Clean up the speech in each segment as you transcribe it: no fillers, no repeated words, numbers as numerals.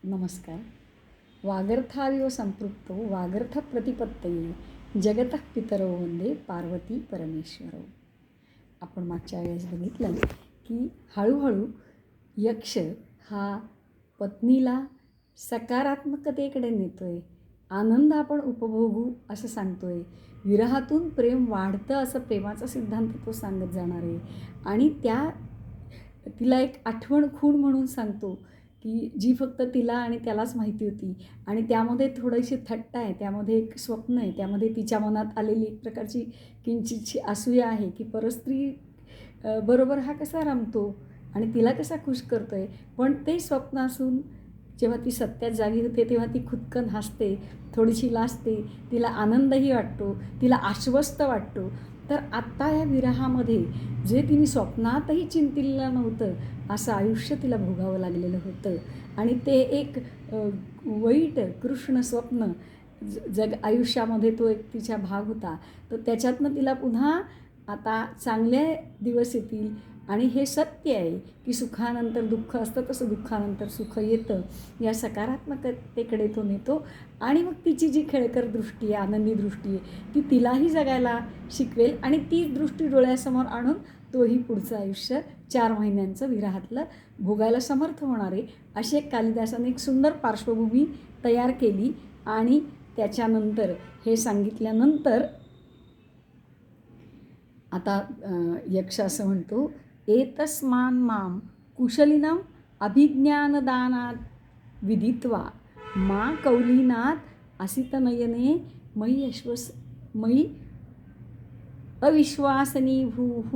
नमस्कार. वागर्थाविव संपृक्तौ वागर्थप्रतिपत्तये जगतः पितरौ वंदे पार्वती परमेश्वरौ. आपण मागच्या वेळेस बघितलं की हळूहळू यक्ष हा पत्नीला सकारात्मकतेकडे नेतोय. आनंद आपण उपभोगू असं सांगतोय. विरहातून प्रेम वाढतं असं प्रेमाचा सिद्धांत तो सांगत जाणार आहे. आणि तिला एक आठवण खूण म्हणून सांगतो की जी फक्त तिला आणि त्यालाच माहिती होती. आणि त्यामध्ये थोडीशी थट्टा आहे, त्यामध्ये एक स्वप्न आहे, त्यामध्ये तिच्या मनात आलेली एक प्रकारची किंचितशी असूया आहे की परस्त्री बरोबर हा कसा रमतो आणि तिला कसा खुश करतो आहे. पण ते स्वप्न असून जेव्हा ती सत्यात जागी होते तेव्हा ती खुदकन हसते, थोडीशी लाजते, तिला आनंदही वाटतो, तिला आश्वस्त वाटतो. तर आत्ता या विरहामध्ये जे तिने स्वप्नातही चिंतिलं नव्हतं असं आयुष्य तिला भोगावं लागलेलं होतं. आणि ते एक वाईट कृष्ण स्वप्न जग आयुष्यामध्ये तो एक तिचा भाग होता. तर त्याच्यातनं तिला पुन्हा आता चांगले दिवस येतील. आणि हे सत्य आहे की सुखानंतर दुःख असतं, तसं दुःखानंतर सुख येतं. या सकारात्मकतेकडे तो नेतो. आणि मग तिची जी खेळकर दृष्टी आहे, आनंदी दृष्टी आहे, ती तिलाही जगायला शिकवेल. आणि ती दृष्टी डोळ्यासमोर आणून तोही पुढचं आयुष्य 4 महिन्यांचं विरहातलं भोगायला समर्थ होणार आहे. अशी एक कालिदासाने एक सुंदर पार्श्वभूमी तयार केली. आणि त्याच्यानंतर हे सांगितल्यानंतर आता यक्ष असं म्हणतो, एतस्मान् मां कुशलिनम् अभिज्ञानदानात् विदित्वा मा कौलीनात् असितनयने मयि अविश्वासनीभूः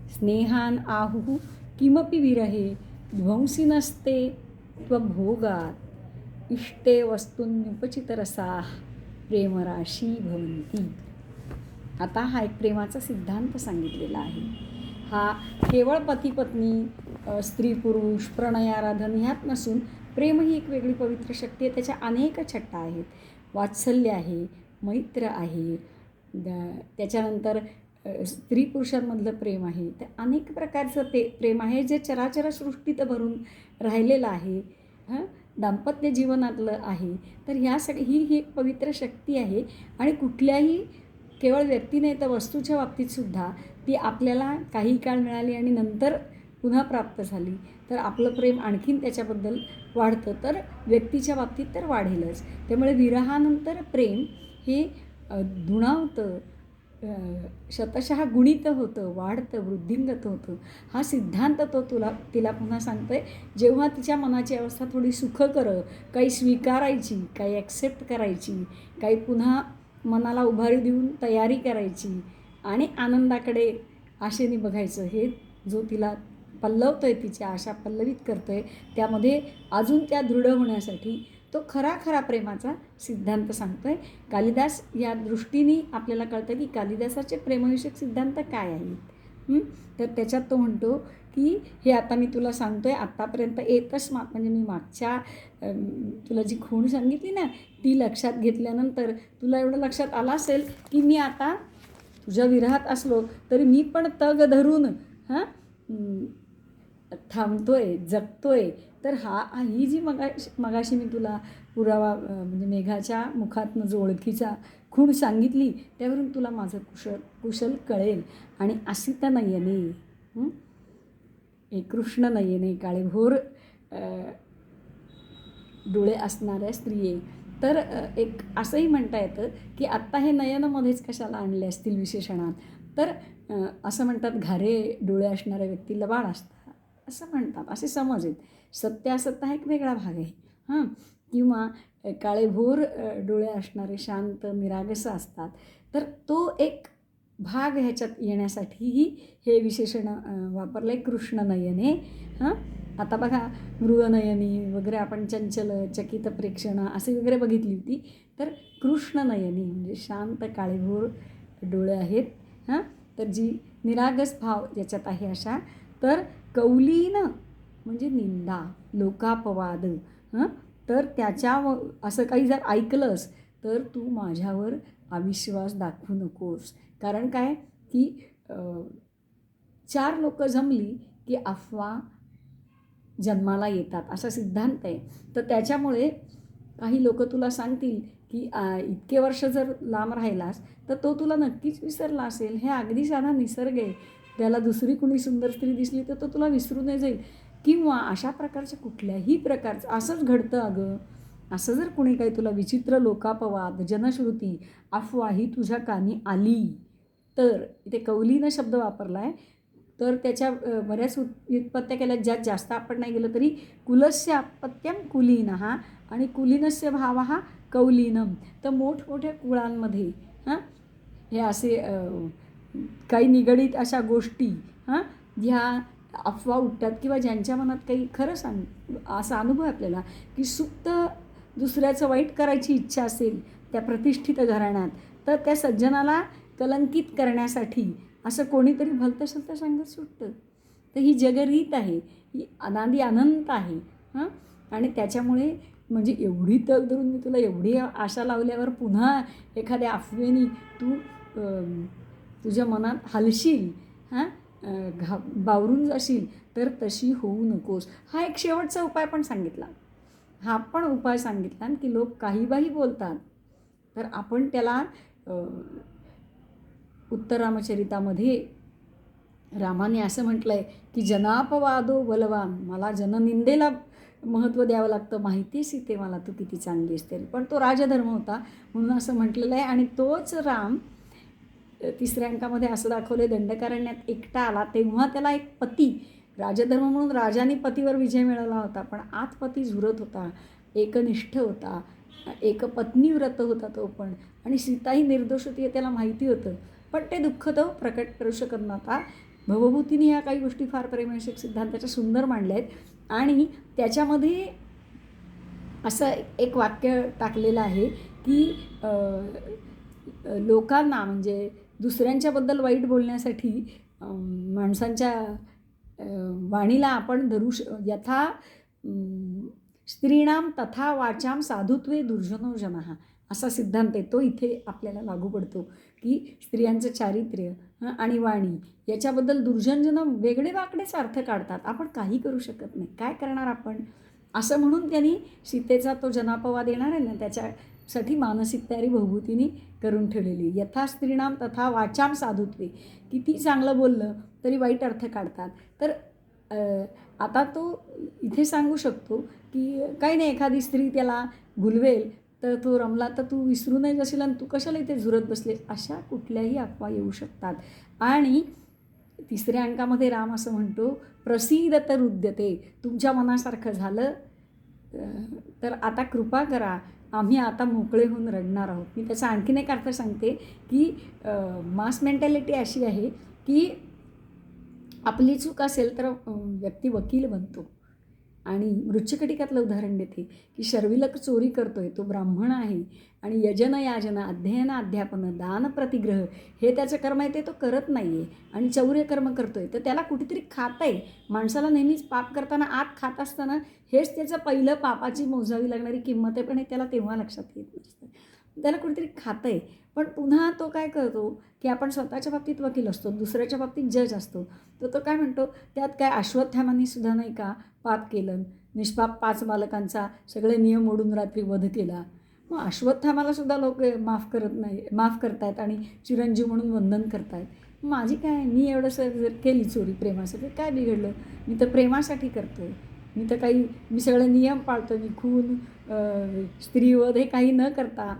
स्नेहान् आहुः किमपि विरहे ध्वंसिनस्ते त्वभोगात् इष्टे वस्तून्युपचितरसाः प्रेमराशी भवन्ति. आता हा एक प्रेमाचा सिद्धांत सांगितलेला आहे. हा केवळ पती पत्नी, स्त्री पुरुष, प्रणयाराधन ह्यात नसून प्रेम ही एक वेगळी पवित्र शक्ती आहे. त्याच्या अनेक छटा आहेत. वात्सल्य आहे, मैत्र आहे, त्याच्यानंतर स्त्री पुरुषांमधलं प्रेम आहे. तर अनेक प्रकारचं ते प्रेम आहे जे चराचर सृष्टीत भरून राहिलेलं आहे. दाम्पत्य जीवनातलं आहे. तर ह्यासाठी ही एक पवित्र शक्ती आहे. आणि कुठल्याही केवळ व्यक्ती नाही तर वस्तूच्या बाबतीतसुद्धा ती आपल्याला काही काळ मिळाली आणि नंतर पुन्हा प्राप्त झाली तर आपलं प्रेम आणखीन त्याच्याबद्दल वाढतं. तर व्यक्तीच्या बाबतीत तर वाढेलच. त्यामुळे विरहानंतर प्रेम हे दुणावतं, शतशः गुणित होतं, वाढतं, वृद्धिंगत होतं. हा सिद्धांत तो तिला पुन्हा सांगतो आहे. जेव्हा तिच्या मनाची अवस्था थोडी सुखकर, काही स्वीकारायची, काही ॲक्सेप्ट करायची, काही पुन्हा मनाला उभारी देऊन तयारी करायची आणि आनंदाकडे आशेने बघायचं, हे जो तिला पल्लवतो आहे, तिच्या आशा पल्लवित करतो आहे, त्यामध्ये अजून त्या दृढ होण्यासाठी तो खरा प्रेमाचा सिद्धांत सांगतो आहे. कालिदास या दृष्टीने आपल्याला कळतं की कालिदासाचे प्रेमविषयक सिद्धांत काय आहेत. तर त्याच्यात तो म्हणतो की हे आता मी तुला सांगतो आहे, आत्तापर्यंत एकस्मात् म्हणजे मी मागच्या तुला जी खूण सांगितली ना ती लक्षात घेतल्यानंतर तुला एवढं लक्षात आलं असेल की मी आता तुझ्या विरहात असलो तरी मी पण तग धरून थांबतोय, जगतोय. तर ही जी मगाशी मी तुला पुरावा म्हणजे मेघाच्या मुखातनं जो ओळखीचा खूण सांगितली त्यावरून तुला माझं कुशल कळेल. आणि असित नयने, एक कृष्ण नयने, काळेभोर डोळे असणाऱ्या स्त्रिये. तर एक असंही म्हणता येतं की आत्ता हे नयनमध्येच कशाला आणले असतील विशेषणात. तर असं म्हणतात घारे डोळे असणाऱ्या व्यक्तीला बाळ असतात असं म्हणतात, असे समज आहेत. सत्य असत हा एक वेगळा भाग आहे. किंवा काळेभोर डोळे असणारे शांत निरागस असतात. तर तो एक भाग ह्याच्यात येण्यासाठीही हे विशेषण वापरलं आहे, कृष्णनयने. आता बघा मृगनयनी वगैरे आपण चंचल, चकित प्रेक्षणा असे वगैरे बघितली होती. तर कृष्णनयनी म्हणजे शांत काळेभोर डोळे आहेत. तर जी निरागस भाव ज्याच्यात आहे अशा. तर कौलीन म्हणजे निंदा, लोकापवाद. तर असं काही जर ऐकलंस तर तू माझ्यावर अविश्वास दाखवू नकोस. कारण काय की 4 लोकं जमली की अफवा जन्माला येतात असा सिद्धांत आहे. तर त्याच्यामुळे काही लोक तुला सांगतील की इतके वर्ष जर लांब राहिलास तर तो तुला नक्कीच विसरला असेल. हे अगदी साधा निसर्ग आहे. त्याला दुसरी कुणी सुंदर स्त्री दिसली तर तो तुला विसरूनही जाईल. किंवा अशा प्रकारच्या कुठल्याही प्रकारचं असंच घडतं अगं. असं जर कुणी काही तुला विचित्र लोकापवाद, जनश्रुती, अफवा ही तुझ्या कानी आली तर, इथे कौलीनं शब्द वापरला आहे, तर त्याच्या बऱ्याच व्युत्पत्त्या केल्या, ज्यात जास्त आपण नाही गेलं तरी. कुलस्य अपत्यम कुलीनः आणि कुलीनस्य भावः कौलीनम. तर मोठमोठ्या कुळांमध्ये हे असे काही निगडीत अशा गोष्टी ह्या अफवा उठतात किंवा ज्यांच्या मनात काही खरं असा अनुभव आहे आपल्याला की सुप्त दुसऱ्याचं वाईट करायची इच्छा असेल त्या प्रतिष्ठित घराण्यात, तर त्या सज्जनाला कलंकित करण्यासाठी असं कोणीतरी भलतं सांगत सुटतं. तर ही जगरीत आहे, ही अनादी अनंत आहे. आणि त्याच्यामुळे म्हणजे एवढी तग धरून मी तुला एवढी आशा लावल्यावर पुन्हा एखाद्या अफवेनी तू तुझ्या मनात हलशील, बावरून जाशील, तर तशी होऊ नकोस. हा एक शेवटचा उपाय पण सांगितला. हा पण उपाय सांगितला की लोक काहीबाही बोलतात तर आपण त्याला उत्तर रामचरितामध्ये रामाने असं म्हटलं आहे की जनापवादो बलवान. मला जननिंदेला महत्त्व द्यावं लागतं. माहिती सीते मला तू किती चांगली असते, पण तो राजधर्म होता म्हणून असं म्हटलेलं आहे. आणि तोच राम 3ऱ्या अंकामध्ये असं दाखवले, दंडकारण्यात एकटा आला तेव्हा त्याला एक पती, राजधर्म म्हणून राजाने पतीवर विजय मिळवला होता, पण आत पती झुरत होता, एकनिष्ठ होता, एक पत्नीव्रत होता तो पण, आणि सीताही निर्दोष होती हे त्याला माहिती होतं, पण ते दुःख तो प्रकट करू शकत नव्हता. भवभूतीने ह्या काही गोष्टी फार प्रेमविषयक सिद्धांताच्या सुंदर मांडल्या आहेत. आणि त्याच्यामध्ये असं एक वाक्य टाकलेलं आहे की लोकांना म्हणजे दुसऱ्यांच्याबद्दल वाईट बोलण्यासाठी माणसांच्या वाणीला आपण यथा स्त्रीणाम तथा वाचाम साधुत्वे दुर्जनो जनः असा सिद्धांत आहे. तो इथे आपल्याला लागू पडतो की स्त्रियांचं चारित्र्य आणि वाणी याच्याबद्दल दुर्जनजन वेगळे वाकडेच अर्थ काढतात. आपण काही करू शकत नाही, काय करणार आपण, असं म्हणून त्यांनी सीतेचा तो जनापवाद येणार आहे ना, त्याच्यासाठी मानसिक तयारी भवभूतीने करून ठेवलेली. यथा स्त्रीणाम तथा वाचाम साधुत्वे. किती चांगलं बोललं तरी वाईट अर्थ काढतात. तर आता तो इथे सांगू शकतो की काही नाही, एखादी स्त्री त्याला भुलवेल तर तो रमला तर तू विसरू नाही जाशील आणि तू कशाला इथे झुरत बसले, अशा कुठल्याही अफवा येऊ शकतात. आणि 3ऱ्या अंकामध्ये राम असं म्हणतो, प्रसीदत रुद्यते. तुमच्या मनासारखं झालं तर आता कृपा करा, आम्ही आता मोकळे होऊन रडणार आहोत. मी त्याचा आणखीन एक अर्थ सांगते की मास मेंटॅलिटी अशी आहे की आपली चूक असेल तर व्यक्ती वकील बनतो. आणि मृच्छकटिकातलं उदाहरण देते की शर्विलक चोरी करतोय, तो ब्राह्मण आहे आणि यजन याजन अध्ययन अध्यापन दान प्रतिग्रह हे त्याचं कर्म आहे, ते तो करत नाही आहे. आणि चौर्य कर्म करतोय तर त्याला कुठेतरी खात आहे. माणसाला नेहमीच पाप करताना आत खात असताना हेच त्याचं पहिलं पापाची मोजावी लागणारी किंमत आहे, पण हे त्याला तेव्हा लक्षात येत नसतं. त्याला कुठेतरी खातं आहे. पण पुन्हा तो काय करतो की आपण स्वतःच्या बाबतीत वकील असतो, दुसऱ्याच्या बाबतीत जज असतो. तर तो काय म्हणतो, त्यात काय अश्वत्थामाने सुद्धा नाही का पाप केलं, निष्पाप 5 बालकांचा सगळे नियम मोडून रात्री वध केला. मग अश्वत्थामाला सुद्धा लोक माफ करतायत आणि चिरंजीव म्हणून वंदन करतायत. माझी काय, मी एवढंसं जर केली चोरी प्रेमासाठी, काय बिघडलं, मी तर प्रेमासाठी करतो आहे. मी सगळे नियम पाळतो. मी खून, स्त्रीवध हे काही न करता,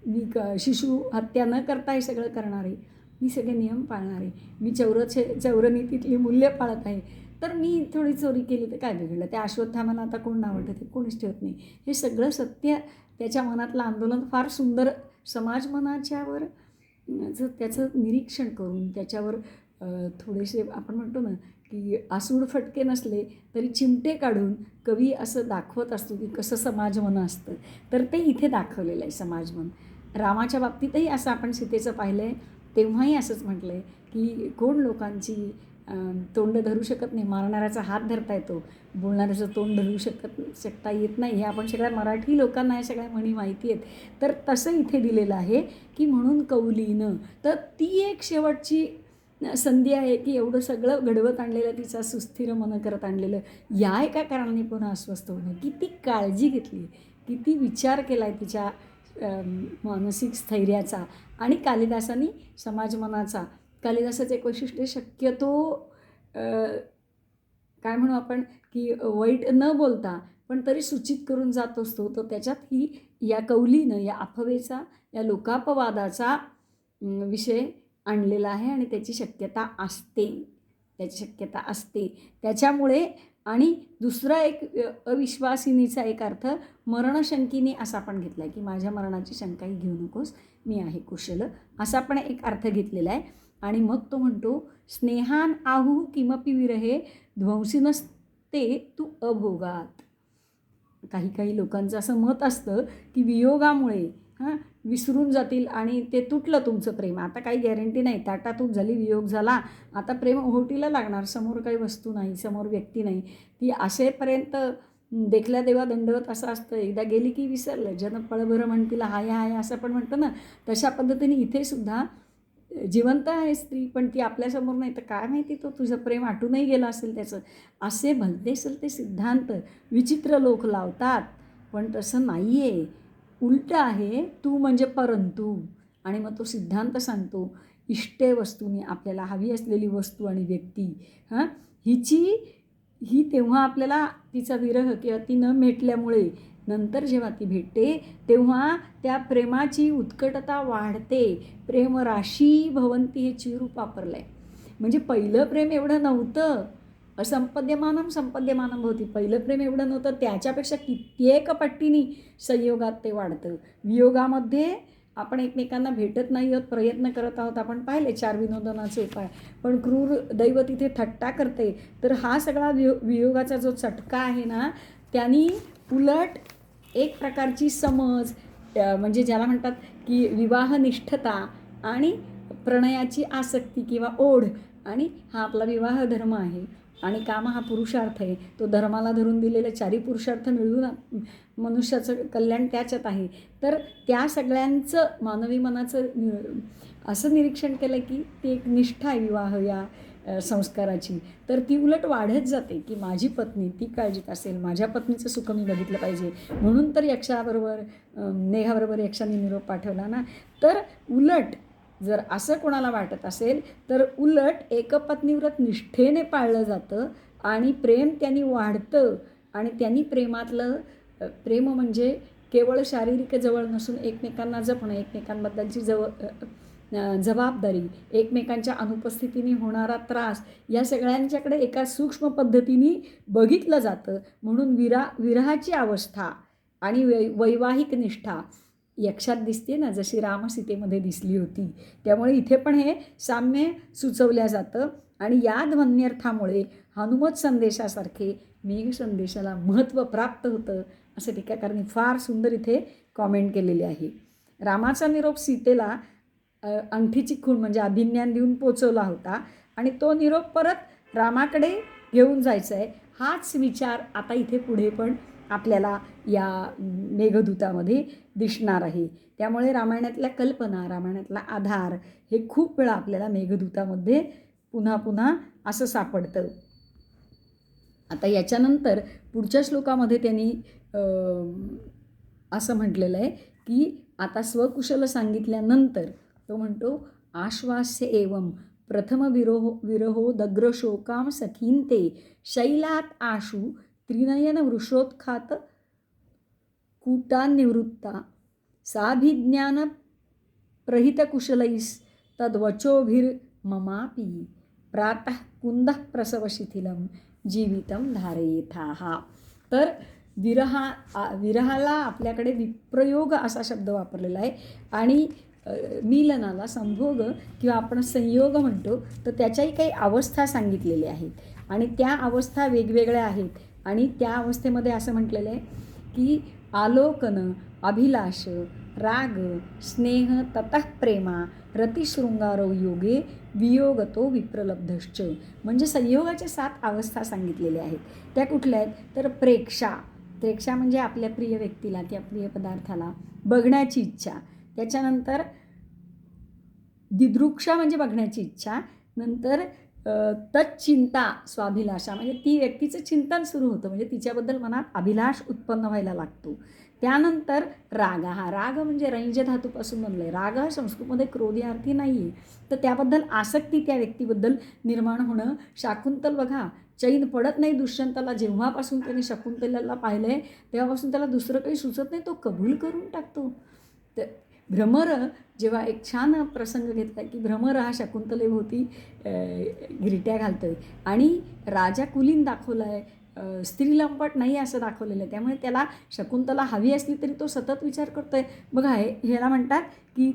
मी शिशु हत्या न करता हे सगळं करणार आहे. मी सगळे नियम पाळणार आहे. मी चौरनीतीतली मूल्य पाळत आहे. तर मी थोडी चोरी केली तर काय बिघडलं, त्या अश्वत्थामाला आता कोण नाव ठेवते, कोणीच ठेवत नाही. हे सगळं सत्य त्याच्या मनातलं आंदोलन फार सुंदर समाज मनाच्यावर त्याचं निरीक्षण करून त्याच्यावर थोडेसे आपण म्हणतो ना की आसूड फटके नसले तरी चिमटे काढून कवी असं दाखवत असतो की कसं समाजमन असतं. तर ते इथे दाखवलेलं आहे समाजमन. रामाच्या बाबतीतही असं आपण सीतेचं पाहिलं आहे, तेव्हाही असंच म्हटलं आहे की कोण लोकांची तोंड धरू शकत नाही. मारणाऱ्याचा हात धरता येतो, बोलणाऱ्याचं तोंड धरू शकता येत नाही. हे आपण सगळ्या मराठी लोकांना या सगळ्या म्हणी माहिती आहेत. तर तसं इथे दिलेलं आहे की म्हणून कौलीनं. तर ती एक शेवटची संधी आहे की एवढं सगळं घडवत आणलेलं, तिचा सुस्थिर मन करत आणलेलं, या एका कारणाने पुन्हा अस्वस्थ होणं. किती काळजी घेतली, किती विचार केला आहे तिच्या मानसिक स्थैर्याचा. आणि कालिदासाने समाज मनाचा, कालिदासाचं एक वैशिष्ट्य शक्यतो काय म्हणू आपण की वाईट न बोलता पण तरी सूचित करून जात असतो. तर त्याच्यात ही या कौलीनं, या अफवेचा, या लोकापवादाचा विषय आणलेला आहे आणि त्याची शक्यता असते. त्याच्यामुळे आणि दुसरा एक अविश्वासिनीचा एक अर्थ मरणशंकिनी असा पण घेतला आहे की माझ्या मरणाची शंकाही घेऊ नकोस, मी आहे कुशल, असा पण एक अर्थ घेतलेला आहे. आणि मग तो म्हणतो स्नेहान आहू किमपि विरहे ध्वंसिनस्ते तू अभोगात. काही लोकांचं असं मत असतं की वियोगामुळे विसरून जातील आणि ते तुटलं तुमचं प्रेम. आता काही गॅरंटी नाही, ताटातूट झाली, वियोग झाला, आता प्रेम ओहोटीला लागणार. समोर काही वस्तू नाही, समोर व्यक्ती नाही, ती असेपर्यंत देखल्या देवा दंडवत असं असतं. एकदा गेली की विसरलं, जन पळभर म्हणतील हाय हाय असं पण म्हणतं ना. तशा पद्धतीने इथे सुद्धा जिवंत आहे स्त्री, पण ती आपल्यासमोर नाही, तर काय माहिती तो तुझं प्रेम आटूनही गेलं असेल त्याचं. असे भलते सलते सिद्धांत विचित्र लोक लावतात, पण तसं नाही आहे. उलटं आहे, तू म्हणजे परंतु. आणि मग तो सिद्धांत सांगतो इष्टे वस्तूने, आपल्याला हवी असलेली वस्तू आणि व्यक्ती ही तेव्हा आपल्याला तिचा विरह किंवा ती न भेटल्यामुळे नंतर जेव्हा ती भेटते तेव्हा त्या प्रेमाची उत्कटता वाढते. प्रेमराशी भवंती हे चिरूप वापरलं आहे. म्हणजे पहिलं प्रेम एवढं नव्हतं, संपद्यमानं भवती. पहिलं प्रेम एवढं नव्हतं, त्याच्यापेक्षा कित्येक पट्टीने संयोगात ते वाढतं. वियोगामध्ये आपण एकमेकांना भेटत नाही आहोत, प्रयत्न करत आहोत. आपण पाहिले 4 विनोदनाचे उपाय, पण क्रूर दैव तिथे थट्टा करते. तर हा सगळा वियोगाचा जो चटका आहे ना, त्यांनी उलट एक प्रकारची समज, म्हणजे ज्याला म्हणतात की विवाहनिष्ठता आणि प्रणयाची आसक्ती किंवा ओढ, आणि हा आपला विवाह धर्म आहे आणि काम हा पुरुषार्थ आहे. तो धर्माला धरून दिलेले 4 पुरुषार्थ मिळून मनुष्याचं कल्याण त्याच्यात आहे. तर त्या सगळ्यांचं मानवी मनाचं असं निरीक्षण केलं की ती एक निष्ठा आहे विवाह या संस्काराची. तर ती उलट वाढत जाते की माझी पत्नी ती काळजीत असेल, माझ्या पत्नीचं सुख मी बघितलं पाहिजे. म्हणून तर मेघाबरोबर यक्षाने निरोप पाठवला ना. तर उलट जर असं कोणाला वाटत असेल तर उलट एकपत्नीव्रत निष्ठेने पाळलं जातं आणि प्रेम त्यांनी वाढतं. आणि त्यांनी प्रेम म्हणजे केवळ शारीरिक जवळ नसून एकमेकांना जपणं, एकमेकांबद्दलची जबाबदारी, एकमेकांच्या अनुपस्थितीने होणारा त्रास, या सगळ्यांच्याकडे एका सूक्ष्म पद्धतीने बघितलं जातं. म्हणून विरहाची अवस्था आणि वैवाहिक निष्ठा यक्षात दिसते ना, जशी रामसीतेमध्ये दिसली होती. त्यामुळे इथे पण हे साम्य सुचवल्या जातं. आणि या ध्वन्यर्थामुळे हनुमत संदेशासारखे मेघ संदेशाला महत्त्व प्राप्त होतं, असं टीकाकारांनी फार सुंदर इथे कॉमेंट केलेली आहे. रामाचा निरोप सीतेला अंगठीची खूण म्हणजे अभिज्ञान देऊन पोचवला होता आणि तो निरोप परत रामाकडे घेऊन जायचा आहे. हाच विचार आता इथे पुढे पण आपल्याला या मेघदूतामध्ये दिसणार आहे. त्यामुळे रामायणातल्या कल्पना, रामायणातला आधार हे खूप वेळा आपल्याला मेघदूतामध्ये पुन्हा पुन्हा असं सापडतं. आता याच्यानंतर पुढच्या श्लोकामध्ये त्यांनी असं म्हटलेलं आहे की आता स्वकुशल सांगितल्यानंतर तो म्हणतो आश्वास्य एवं प्रथम विरहो दग्रशोकाम सखींते शैलात आशु त्रिनयन वृषोत्खात कूटान्निवृत्ता साभिज्ञान प्रहितकुशलैस् तद्वचोभिर्ममापि प्रातः कुंदः प्रसवशिथिलं जीवितं धारयेथाः. तर विरहाला आपल्याकडे विप्रयोग असा शब्द वापरलेला आहे आणि मिलनाला संभोग किंवा आपण संयोग म्हणतो. तर त्याच्याही काही अवस्था सांगितलेल्या आहेत आणि त्या अवस्था वेगवेगळ्या आहेत. आणि त्या अवस्थेमध्ये असं म्हटलेलं आहे की आलोकन, अभिलाष, राग, स्नेह, ततः प्रेमा, रतिशृंगारो योगे वियोगतो विप्रलब्धश्च. म्हणजे संयोगाच्या 7 अवस्था सांगितलेल्या आहेत. त्या कुठल्या आहेत तर प्रेक्षा म्हणजे आपल्या प्रिय व्यक्तीला, त्या प्रिय पदार्थाला बघण्याची इच्छा. त्याच्यानंतर दिदृक्षा म्हणजे बघण्याची इच्छा. नंतर तच्चिंता स्वाभिलाषा, म्हणजे ती व्यक्तीचं चिंतन सुरू होतं, म्हणजे तिच्याबद्दल मनात अभिलाष उत्पन्न व्हायला लागतो. त्यानंतर राग, हा राग म्हणजे रैंज धातूपासून बनलं आहे. राग हा संस्कृतमध्ये क्रोध या अर्थी नाही आहे, तर त्याबद्दल आसक्ती त्या व्यक्तीबद्दल निर्माण होणं. शाकुंतल बघा, चैन पडत नाही दुष्यंताला, जेव्हापासून त्याने शकुंतलेला पाहिलं आहे तेव्हापासून त्याला दुसरं काही सुचत नाही, तो कबूल करून टाकतो. तर भ्रमर, जेव्हा एक छान प्रसंग घेतला की भ्रमर हा शकुंतलेभोवती गिरट्या घालतो आहे आणि राजा कुलीन दाखवला आहे, स्त्री लंपट नाही असं दाखवलेलं आहे. त्यामुळे त्याला शकुंतला हवी असली तरी तो सतत विचार करतो आहे. बघा, ह्याला म्हणतात की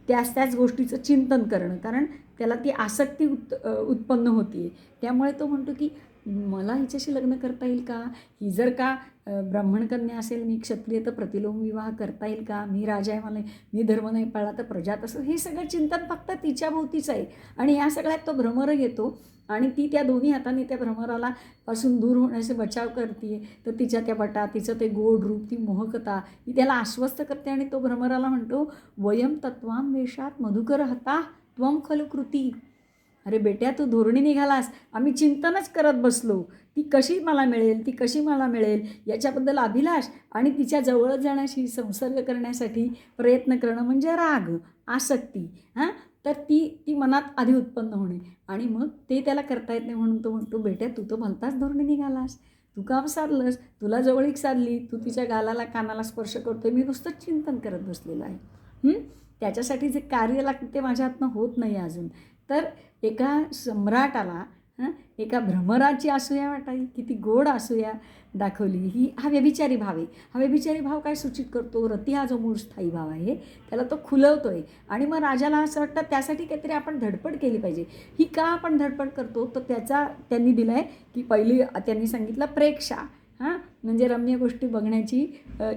त्याच गोष्टीचं चिंतन करणं, कारण त्याला ती आसक्ती उत्पन्न होती आहे. त्यामुळे तो म्हणतो की मला हिच्याशी लग्न करता येईल का, ही जर का ब्राह्मणकन्या असेल, मी क्षत्रिय तर प्रतिलोम विवाह करता येईल का, मी राजा आहे, मला मी धर्म नाही पाळला तर प्रजा तसं, हे सगळं चिंतन फक्त तिच्या भोवतीच आहे. आणि या सगळ्यात तो भ्रमर घेतो आणि ती त्या दोन्ही हाताने त्या भ्रमराला पासून दूर होण्याचे बचाव करते. तर तिच्या त्या बटा, तिचं ते गोड रूप, ती मोहकता, ती त्याला आश्वस्त करते आणि तो भ्रमराला म्हणतो, वयम तत्वाम वेशात मधुकर हता त्वम खलु कृती. अरे बेट्या, तू धोरणी निघालास, आम्ही चिंतनच करत बसलो, ती कशी मला मिळेल, ती कशी मला मिळेल याच्याबद्दल अभिलाष आणि तिच्या जवळ जाण्याशी, संसर्ग करण्यासाठी प्रयत्न करणं म्हणजे राग, आसक्ती. हां, तर ती मनात आधी उत्पन्न होणे आणि मग ते त्याला करता येत नाही, म्हणून तो म्हणतो, बेट्या तू तर भलताच धोरणी निघालास, तू काम साधलंस, तुला जवळीक साधली, तू तिच्या गालाला कानाला स्पर्श करतोय, मी नुसतंच चिंतन करत बसलेलं आहे. त्याच्यासाठी जे कार्य लागतं ते माझ्या हातनं होत नाही अजून. तर एका सम्राटाला एका भ्रमराची असूया वाटावी, किती गोड असूया दाखवली, ही हा व्यभिचारी भाव आहे. हा व्यभिचारी भाव काय सूचित करतो, रती हा जो मूळ स्थायी भाव आहे त्याला तो खुलवतो आहे. आणि मग राजाला असं वाटतं त्यासाठी काहीतरी आपण धडपड केली पाहिजे. ही का आपण धडपड करतो, तर त्यांनी दिलं आहे की पहिली त्यांनी सांगितलं प्रेक्षा, म्हणजे रम्य गोष्टी बघण्याची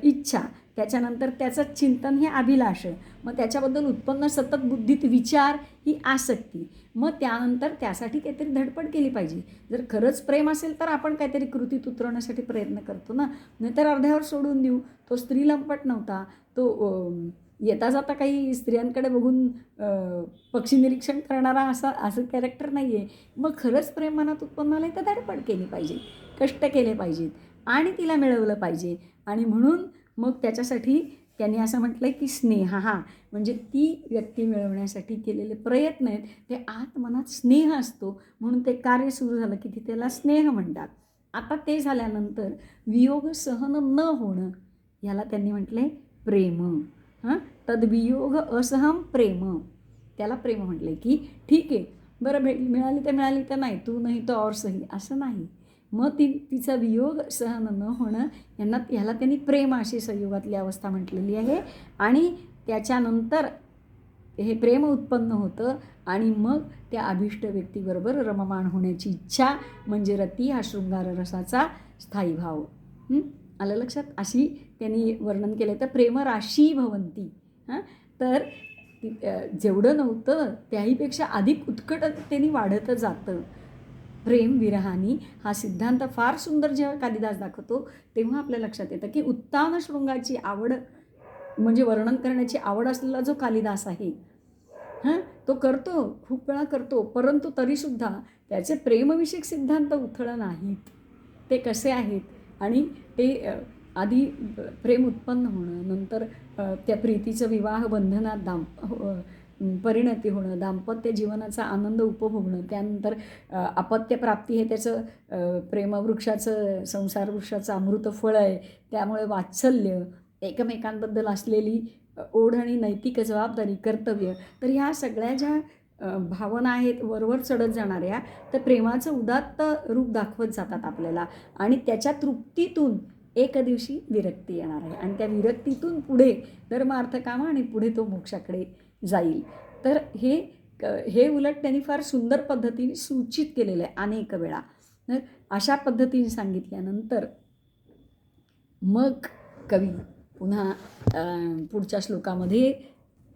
इच्छा, त्याच्यानंतर त्याचं चिंतन हे अभिलाष, मग त्याच्याबद्दल उत्पन्न सतत बुद्धीत विचार ही आसक्ती, मग त्यानंतर त्यासाठी काहीतरी धडपड केली पाहिजे. जर खरंच प्रेम असेल तर आपण काहीतरी कृतीत उतरवण्यासाठी प्रयत्न करतो ना, नाहीतर अर्ध्यावर सोडून देऊ. तो स्त्री लंपट नव्हता, तो येता जाता काही स्त्रियांकडे बघून पक्षी निरीक्षण करणारा असं कॅरेक्टर नाही आहे. मग खरंच प्रेम मनात उत्पन्न आलं तर धडपड केली पाहिजे, कष्ट केले पाहिजेत आणि तिला मिळवलं पाहिजे. आणि म्हणून मग त्याच्यासाठी त्यांनी असं म्हटलं आहे की स्नेह, म्हणजे ती व्यक्ती मिळवण्यासाठी केलेले प्रयत्न आहेत ते आतमनात स्नेह असतो, म्हणून ते कार्य सुरू झालं की ती त्याला स्नेह म्हणतात. आता ते झाल्यानंतर वियोग सहन न होणं, याला त्यांनी म्हटले प्रेम. तद्वियोग असहम प्रेम, त्याला प्रेम म्हटले की ठीक आहे, बरं मिळाली तर नाही, तू नाही तर और सही, असं नाही. मग तिचा वियोग सहन न होणं, ह्याला त्यांनी प्रेम अशी संयोगातली अवस्था म्हटलेली आहे. आणि त्याच्यानंतर हे प्रेम उत्पन्न होतं आणि मग त्या अभिष्ट व्यक्तीबरोबर रममाण होण्याची इच्छा, म्हणजे रती हा शृंगार रसाचा स्थायी भाव. आलं लक्षात? अशी त्यांनी वर्णन केलं. तर प्रेमराशी भवंती, तर जेवढं नव्हतं त्याहीपेक्षा अधिक उत्कटतेने वाढत जातं प्रेम विरहानी. हा सिद्धांत फार सुंदर जेव्हा कालिदास दाखवतो तेव्हा आपल्या लक्षात येतं की उत्तान शृंगाची आवड, म्हणजे वर्णन करण्याची आवड असलेला जो कालिदास आहे, तो करतो, खूप वेळा करतो, परंतु तरीसुद्धा त्याचे प्रेमविषयक सिद्धांत उथळ नाहीत. ते कसे आहेत आणि ते आधी प्रेम उत्पन्न होणं, नंतर त्या प्रीतीचं विवाह बंधनात परिणती होणं, दाम्पत्य जीवनाचा आनंद उपभोगणं, त्यानंतर अपत्यप्राप्ती हे त्याचं प्रेमवृक्षाचं, संसार वृक्षाचं अमृत फळ आहे. त्यामुळे वात्सल्य, एकमेकांबद्दल असलेली ओढ आणि नैतिक जबाबदारी, कर्तव्य, तर ह्या सगळ्या ज्या भावना आहेत वरवर चढत जाणाऱ्या, तर प्रेमाचं उदात्त रूप दाखवत जातात आपल्याला. आणि त्याच्या तृप्तीतून एक दिवशी विरक्ती येणार आहे आणि त्या विरक्तीतून पुढे धर्म अर्थ काम आणि पुढे तो मोक्षाकडे जाईल. तर हे उलट त्यांनी फार सुंदर पद्धतीने सूचित केलेलं आहे अनेक वेळा. तर अशा पद्धतीने सांगितल्यानंतर मग कवी पुन्हा पुढच्या श्लोकामध्ये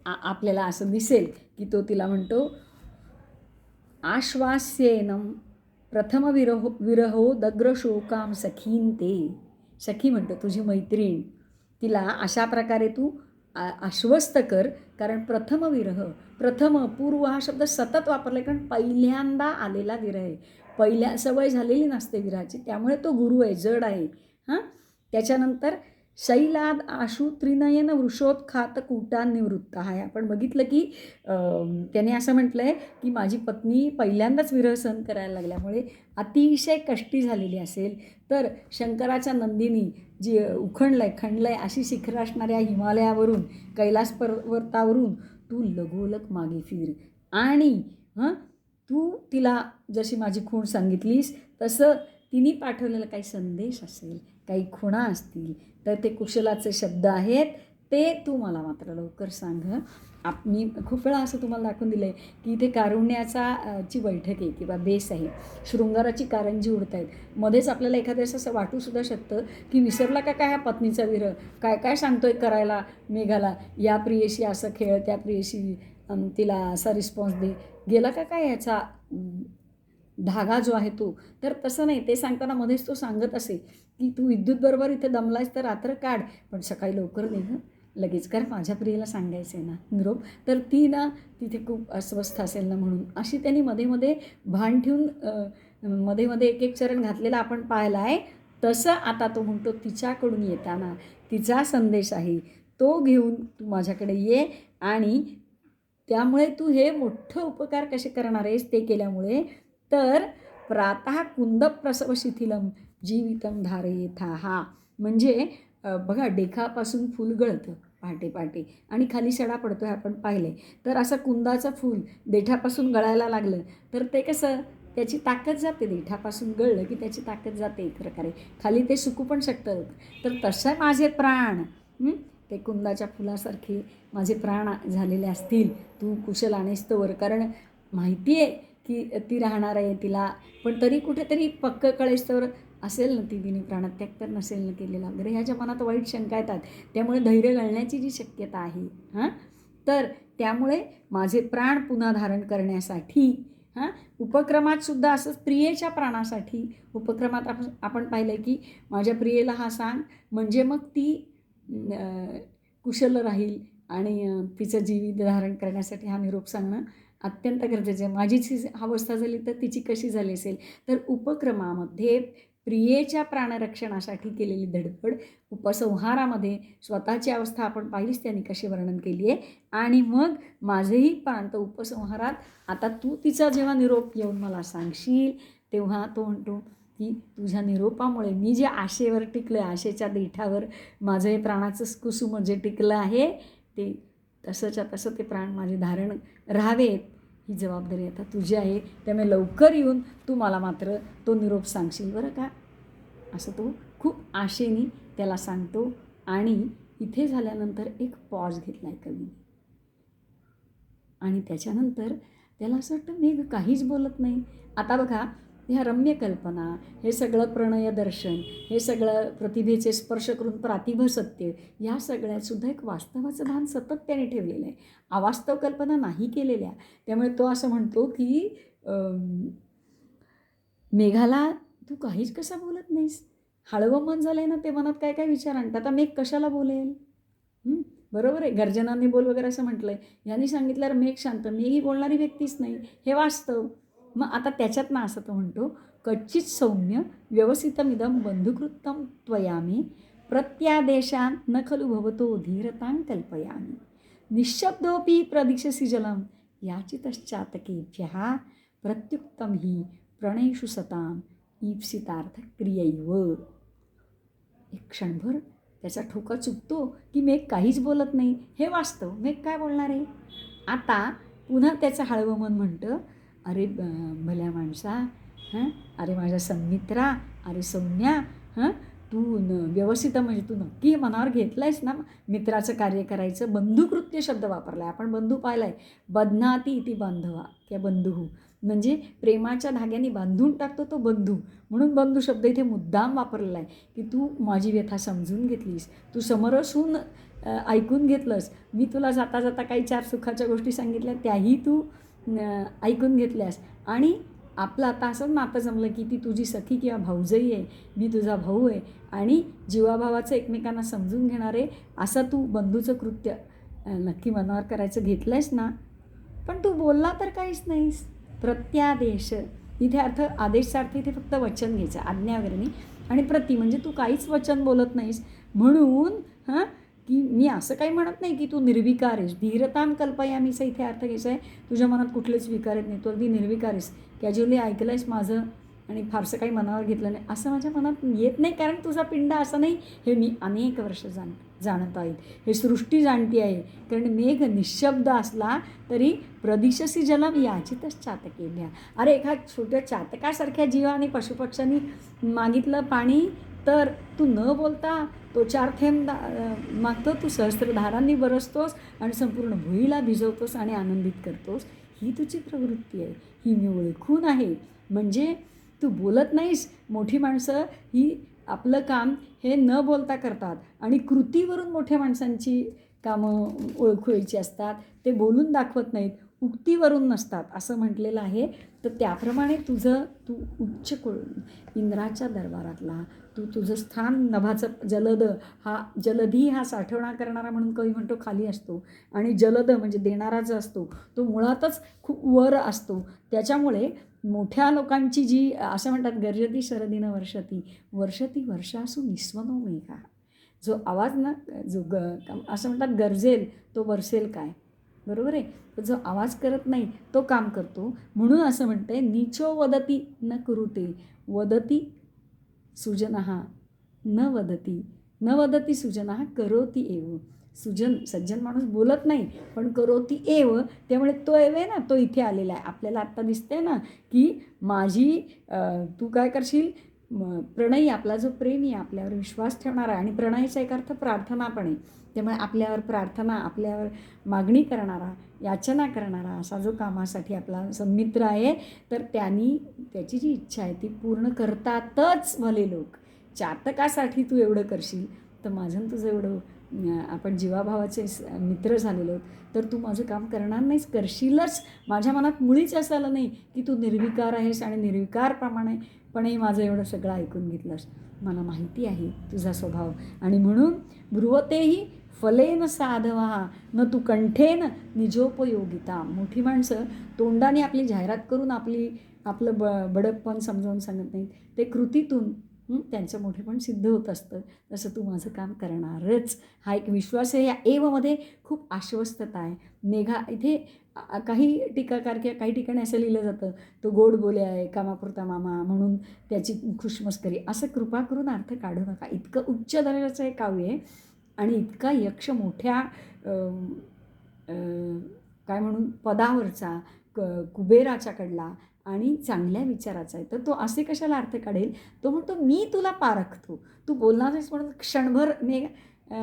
आपल्याला असं दिसेल की तो तिला म्हणतो, आश्वास्येनं प्रथम विरहो दग्र शोकाम सखीन ते. सखी म्हणतो, तुझी मैत्रीण, तिला अशा प्रकारे तू आश्वस्त कर. कारण प्रथम विरह, प्रथम पूर्व हा शब्द सतत वापरला आहे, कारण पहिल्यांदा आलेला विरह आहे. पहिल्या सवय झालेली नसते विरहाची, त्यामुळे तो गुरु आहे, जड आहे. हां, त्याच्यानंतर शैलाद आशु त्रिनयन वृषोत्खात कूटा निवृत्त आहे. आपण बघितलं की त्याने असं म्हटलं आहे की माझी पत्नी पहिल्यांदाच विरह सहन करायला लागल्यामुळे अतिशय कष्टी झालेली असेल, तर शंकराच्या नंदिनी जी खणलं आहे अशी शिखरं असणाऱ्या हिमालयावरून, कैलास पर्वतावरून तू लगोलग मागे फिर आणि तू तिला जशी माझी खूण सांगितलीस तसं तिने पाठवलेला काही संदेश असेल, काही खुणा असतील, तर ते कुशलाचे शब्द आहेत, ते तू मला मात्र लवकर सांग. मी खूप वेळा असं तुम्हाला दाखवून दिलं आहे की इथे कारुण्याची बैठक आहे किंवा बेस आहे, शृंगाराची कारंजी उडत आहेत. मध्येच आपल्याला एखाद्या असं वाटूसुद्धा शकतं की विसरला का काय हा पत्नीचा विरह, काय काय सांगतोय करायला मेघाला, या प्रियेशी असं खेळ, त्या प्रियेशी तिला असा रिस्पॉन्स दे, गेला का काय याचा धागा जो आहे तो. तर तसं नाही, ते सांगताना मध्येच तो सांगत असे की तू विद्युतबरोबर इथे दमलायस तर रात्र काढ, पण सकाळी लवकर दे गं लगेच, कारण माझ्या प्रियेला सांगायचं आहे ना निरोप. तर ती ना तिथे खूप अस्वस्थ असेल ना म्हणून अशी त्यांनी मध्ये मध्ये भान ठेवून मध्ये मध्ये एक एक चरण घातलेला आपण पाहिला आहे. तसं आता तो म्हणतो तिच्याकडून येताना तिचा संदेश आहे तो घेऊन तू माझ्याकडे ये, आणि त्यामुळे तू हे मोठं उपकार कसे करणार आहेस ते केल्यामुळे. तर प्रातः कुंद प्रसव शिथिलम जीवितम धारयेथा, हा म्हणजे बघा डेखापासून फूल गळतं पहाटे पहाटे आणि खाली सडा पडतो हे आपण पाहिले. तर असं कुंदाचं फूल देठापासून गळायला लागलं तर ते कसं त्याची ताकद जाते, देठापासून गळलं की त्याची ताकद जाते एक प्रकारे, खाली ते सुकू पण शकतं. तर तसं माझे प्राण ते कुंदाच्या फुलासारखे माझे प्राण झालेले असतील तू कुशल आणेस्तवर, कारण माहिती आहे की ती राहणार आहे तिला, पण तरी कुठेतरी पक्क कळेस्तवर असेल ना ती तिने प्राणत्याग तर नसेल ना केलेला वगैरे, ह्याच्या मनात वाईट शंका येतात. त्यामुळे धैर्य घालण्याची जी शक्यता आहे तर त्यामुळे माझे प्राण पुन्हा धारण करण्यासाठी उपक्रमात सुद्धा असंच प्रियेच्या प्राणासाठी उपक्रमात आपण पाहिलं की माझ्या प्रियेला हा सांग, म्हणजे मग ती कुशल राहील आणि तिचं जीवित धारण करण्यासाठी हा निरोप सांगणं अत्यंत गरजेचं आहे. माझीच ही अवस्था झाली तर तिची कशी झाली असेल. तर उपक्रमामध्ये प्रियेच्या प्राणरक्षणासाठी केलेली धडपड, उपसंहारामध्ये स्वतःची अवस्था आपण पाहिलीच त्यांनी कशी वर्णन केली आहे, आणि मग माझेही प्राण तर उपसंहारात आता तू तिचा जेव्हा निरोप येऊन मला सांगशील तेव्हा तो म्हणतो की तुझ्या निरोपामुळे मी जे आशेवर टिकलं, आशेच्या देठावर माझं हे प्राणाचं कुसुम जे टिकलं आहे ते तसंच्या तसं ते प्राण माझे धारण राहावेत, ही जबाबदारी आता तुझी आहे. त्यामुळे लवकर येऊन तू मला मात्र तो निरोप सांगशील बरं का, असं तो खूप आशेने त्याला सांगतो. आणि इथे झाल्यानंतर एक पॉज घेतला आहे कवीने, आणि त्याच्यानंतर त्याला असं वाटतं मेघ काहीच बोलत नाही. आता बघा ह्या रम्य कल्पना, हे सगळं प्रणय दर्शन, हे सगळं प्रतिभेचे स्पर्श करून प्रातिभ सत्य, या सगळ्यातसुद्धा एक वास्तवाचं भान सतत त्याने ठेवलेलं आहे, अवास्तव कल्पना नाही केलेल्या. त्यामुळे तो असं म्हणतो की मेघाला तू काहीच कसा बोलत नाहीस, हळवं मन झालं आहे ना, ते मनात काय काय विचार आणतात, आता मेघ कशाला बोलेल. बरोबर आहे, गर्जनांनी बोल वगैरे असं म्हटलं आहे, यांनी सांगितल्यावर मेघ शांत, मेघही बोलणारी व्यक्तीच नाही, हे वास्तव. मग आता त्याच्यात ना असं तो म्हणतो कच्चित सौम्य व्यवसितमिदं बंधुकृत्तम त्वयामी प्रत्यादेशान न खलु भवतो धीरतां कल्पयामी निःशब्दोपि प्रदिशसि जलम याचितश्चातकेभ्यः प्रत्युक्तम ही प्रणयेषु सताम ईप्सितार्थ क्रियैव. एक क्षणभर त्याचा ठोका चुकतो की मेघ काहीच बोलत नाही, हे वास्तव, मेघ काय बोलणार आहे. आता पुन्हा त्याचं हळवं मन म्हणतं अरे भल्या माणसा, अरे माझ्या संमित्रा, अरे सौम्या, तू व्यवस्थित म्हणजे तू नक्की मनावर घेतलं आहेस ना मित्राचं कार्य करायचं. बंधुकृत्य शब्द वापरला आहे आपण, बंधू पाहिला आहे, बध्नाती इति बांधवा किंवा बंधू, म्हणजे प्रेमाच्या धाग्याने बांधून टाकतो तो बंधू, म्हणून बंधू शब्द इथे मुद्दाम वापरलेला आहे की तू माझी व्यथा समजून घेतलीस, तू समरसून ऐकून घेतलंस, मी तुला जाता जाता काही चार सुखाच्या गोष्टी सांगितल्या त्याही तू ऐकून घेतल्यास, आणि आपलं आता असंच नातं जमलं की ती तुझी सखी किंवा भाऊजई आहे, मी तुझा भाऊ आहे आणि जीवाभावाचं एकमेकांना समजून घेणारे असं तू बंधूचं कृत्य नक्की मनावर करायचं घेतलं आहेस ना. पण तू बोलला तर काहीच नाहीस. प्रत्यादेश इथे अर्थ, आदेशचा अर्थ इथे फक्त वचन घ्यायचं, आज्ञा वगैरे नाही. आणि प्रति म्हणजे तू काहीच वचन बोलत नाहीस म्हणून की मी असं काही म्हणत नाही की तू निर्विकार आहेस. धीरतां कल्पयामीचा इथे अर्थ घ्यायचा आहे, तुझ्या मनात कुठलेच विकार येत नाही, तू अगदी निर्विकार आहेस. कॅज्युअली ऐकलं आहेस माझं आणि फारसं काही मनावर घेतलं नाही असं माझ्या मनात येत नाही, कारण तुझा पिंड असं नाही हे मी अनेक वर्ष जाणत आहेत. हे सृष्टी जाणती आहे. कारण मेघ निशब्द असला तरी प्रदिशसी जलम याचितच चातकेभ्या. अरे एका छोट्या चातकासारख्या जीवाने पशुपक्ष्यांनी मागितलं पाणी, तर तू न बोलता तो 4 थेंब मागतो, तू सहस्त्रधारांनी बरसतोस आणि संपूर्ण भुईला भिजवतोस आणि आनंदित करतोस. ही तुझी प्रवृत्ती आहे, ही मी ओळखून आहे. म्हणजे तू बोलत नाहीस. मोठी माणसं ही आपलं काम हे न बोलता करतात आणि कृतीवरून मोठ्या माणसांची कामं ओळखू यायची असतात. ते बोलून दाखवत नाहीत, उक्तीवरून नसतात असं म्हटलेलं आहे. तर त्याप्रमाणे तू उच्च इंद्राच्या दरबारातला तुझं स्थान नभाचं जलधी हा साठवणा करणारा म्हणून कवी म्हणतो खाली असतो आणि जलद म्हणजे देणारा जो असतो तो मुळातच खूप वर असतो. त्याच्यामुळे मोठ्या लोकांची जी असं म्हणतात गर्जती शरदिनं वर्षती वर्षासू निस्वनो मेघा. जो आवाज ना असं म्हणतात गरजेल तो बरसेल काय, बरोबर आहे. तर जो आवाज करत नाही तो काम करतो. म्हणून असं म्हणते नीचो वदती न कुरुते वदती सुजनः न वदती सुजनः करोती एव. सज्जन माणूस बोलत नाही पण करोती एव, त्यामुळे तो एव आहे ना, तो इथे आलेला आहे. आपल्याला आत्ता दिसतंय ना की तू काय करशील, प्रणयी आपला जो प्रेमी आपल्यावर विश्वास ठेवणारा आणि प्रणयीचा एक अर्थ प्रार्थना पण आहे. त्यामुळे आपल्यावर प्रार्थना, आपल्यावर मागणी करणारा, याचना करणारा असा जो कामासाठी आपला सन्मित्र आहे, तर त्याची जी इच्छा आहे ती पूर्ण करतातच भले लोक. चातकासाठी तू एवढं करशील तर माझं तुझं एवढं आपण जीवाभावाचे मित्र झालेलो तर तू माझं काम करणार नाहीस, करशीलच. माझ्या मनात मुळीच असं आलं नाही की तू निर्विकार आहेस आणि निर्विकारप्रमाणेपणे माझं एवढं सगळं ऐकून घेतलंस. मला माहिती आहे तुझा स्वभाव आणि म्हणून ब्रुवतेही फलेन साधवा न तू कंठेन निजोपयोगिता. मोठी माणसं तोंडाने आपली जाहिरात करून आपलं बडपण समजावून सांगत नाहीत, ते कृतीतून त्यांचं मोठेपण सिद्ध होत असतं. तसं तू माझं काम करणारच हा एक विश्वास आहे. या एवमध्ये खूप आश्वस्तता आहे. मेघा इथे काही टीकाकार किंवा काही ठिकाणी असं लिहिलं जातं तो गोड बोले आहे कामापुरता मामा म्हणून त्याची खुशमस्करी, असं कृपा करून अर्थ काढू नका. इतकं उच्च दर्जाचं हे काव्य आहे आणि इतका यक्ष मोठ्या काय म्हणून पदावरचा कुबेराच्या कडला आणि चांगल्या विचाराचा आहे. तर तो असे कशाला अर्थ काढेल. तो म्हणतो मी तुला पारखतो, तू बोलणार नाहीस म्हणून क्षणभर मेघ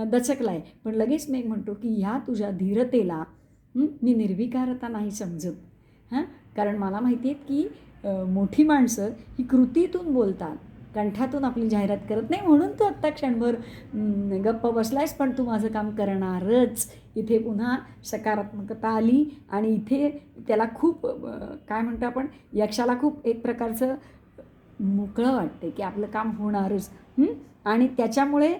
दचकला आहे, पण लगेच मेघ म्हणतो की ह्या तुझ्या धीरतेला मी निर्विकारता नाही समजत. कारण मला माहिती आहे की मोठी माणसं ही कृतीतून बोलतात, कंठातून आपली जाहिरात करत नाही. म्हणून तू आत्ता क्षणभर गप्प बसलायस, पण तू माझं काम करणारच. इथे पुन्हा सकारात्मकता आली आणि इथे त्याला खूप काय म्हणतो आपण, यक्षाला खूप एक प्रकारचं मोकळं वाटते की आपलं काम होणारच. आणि त्याच्यामुळे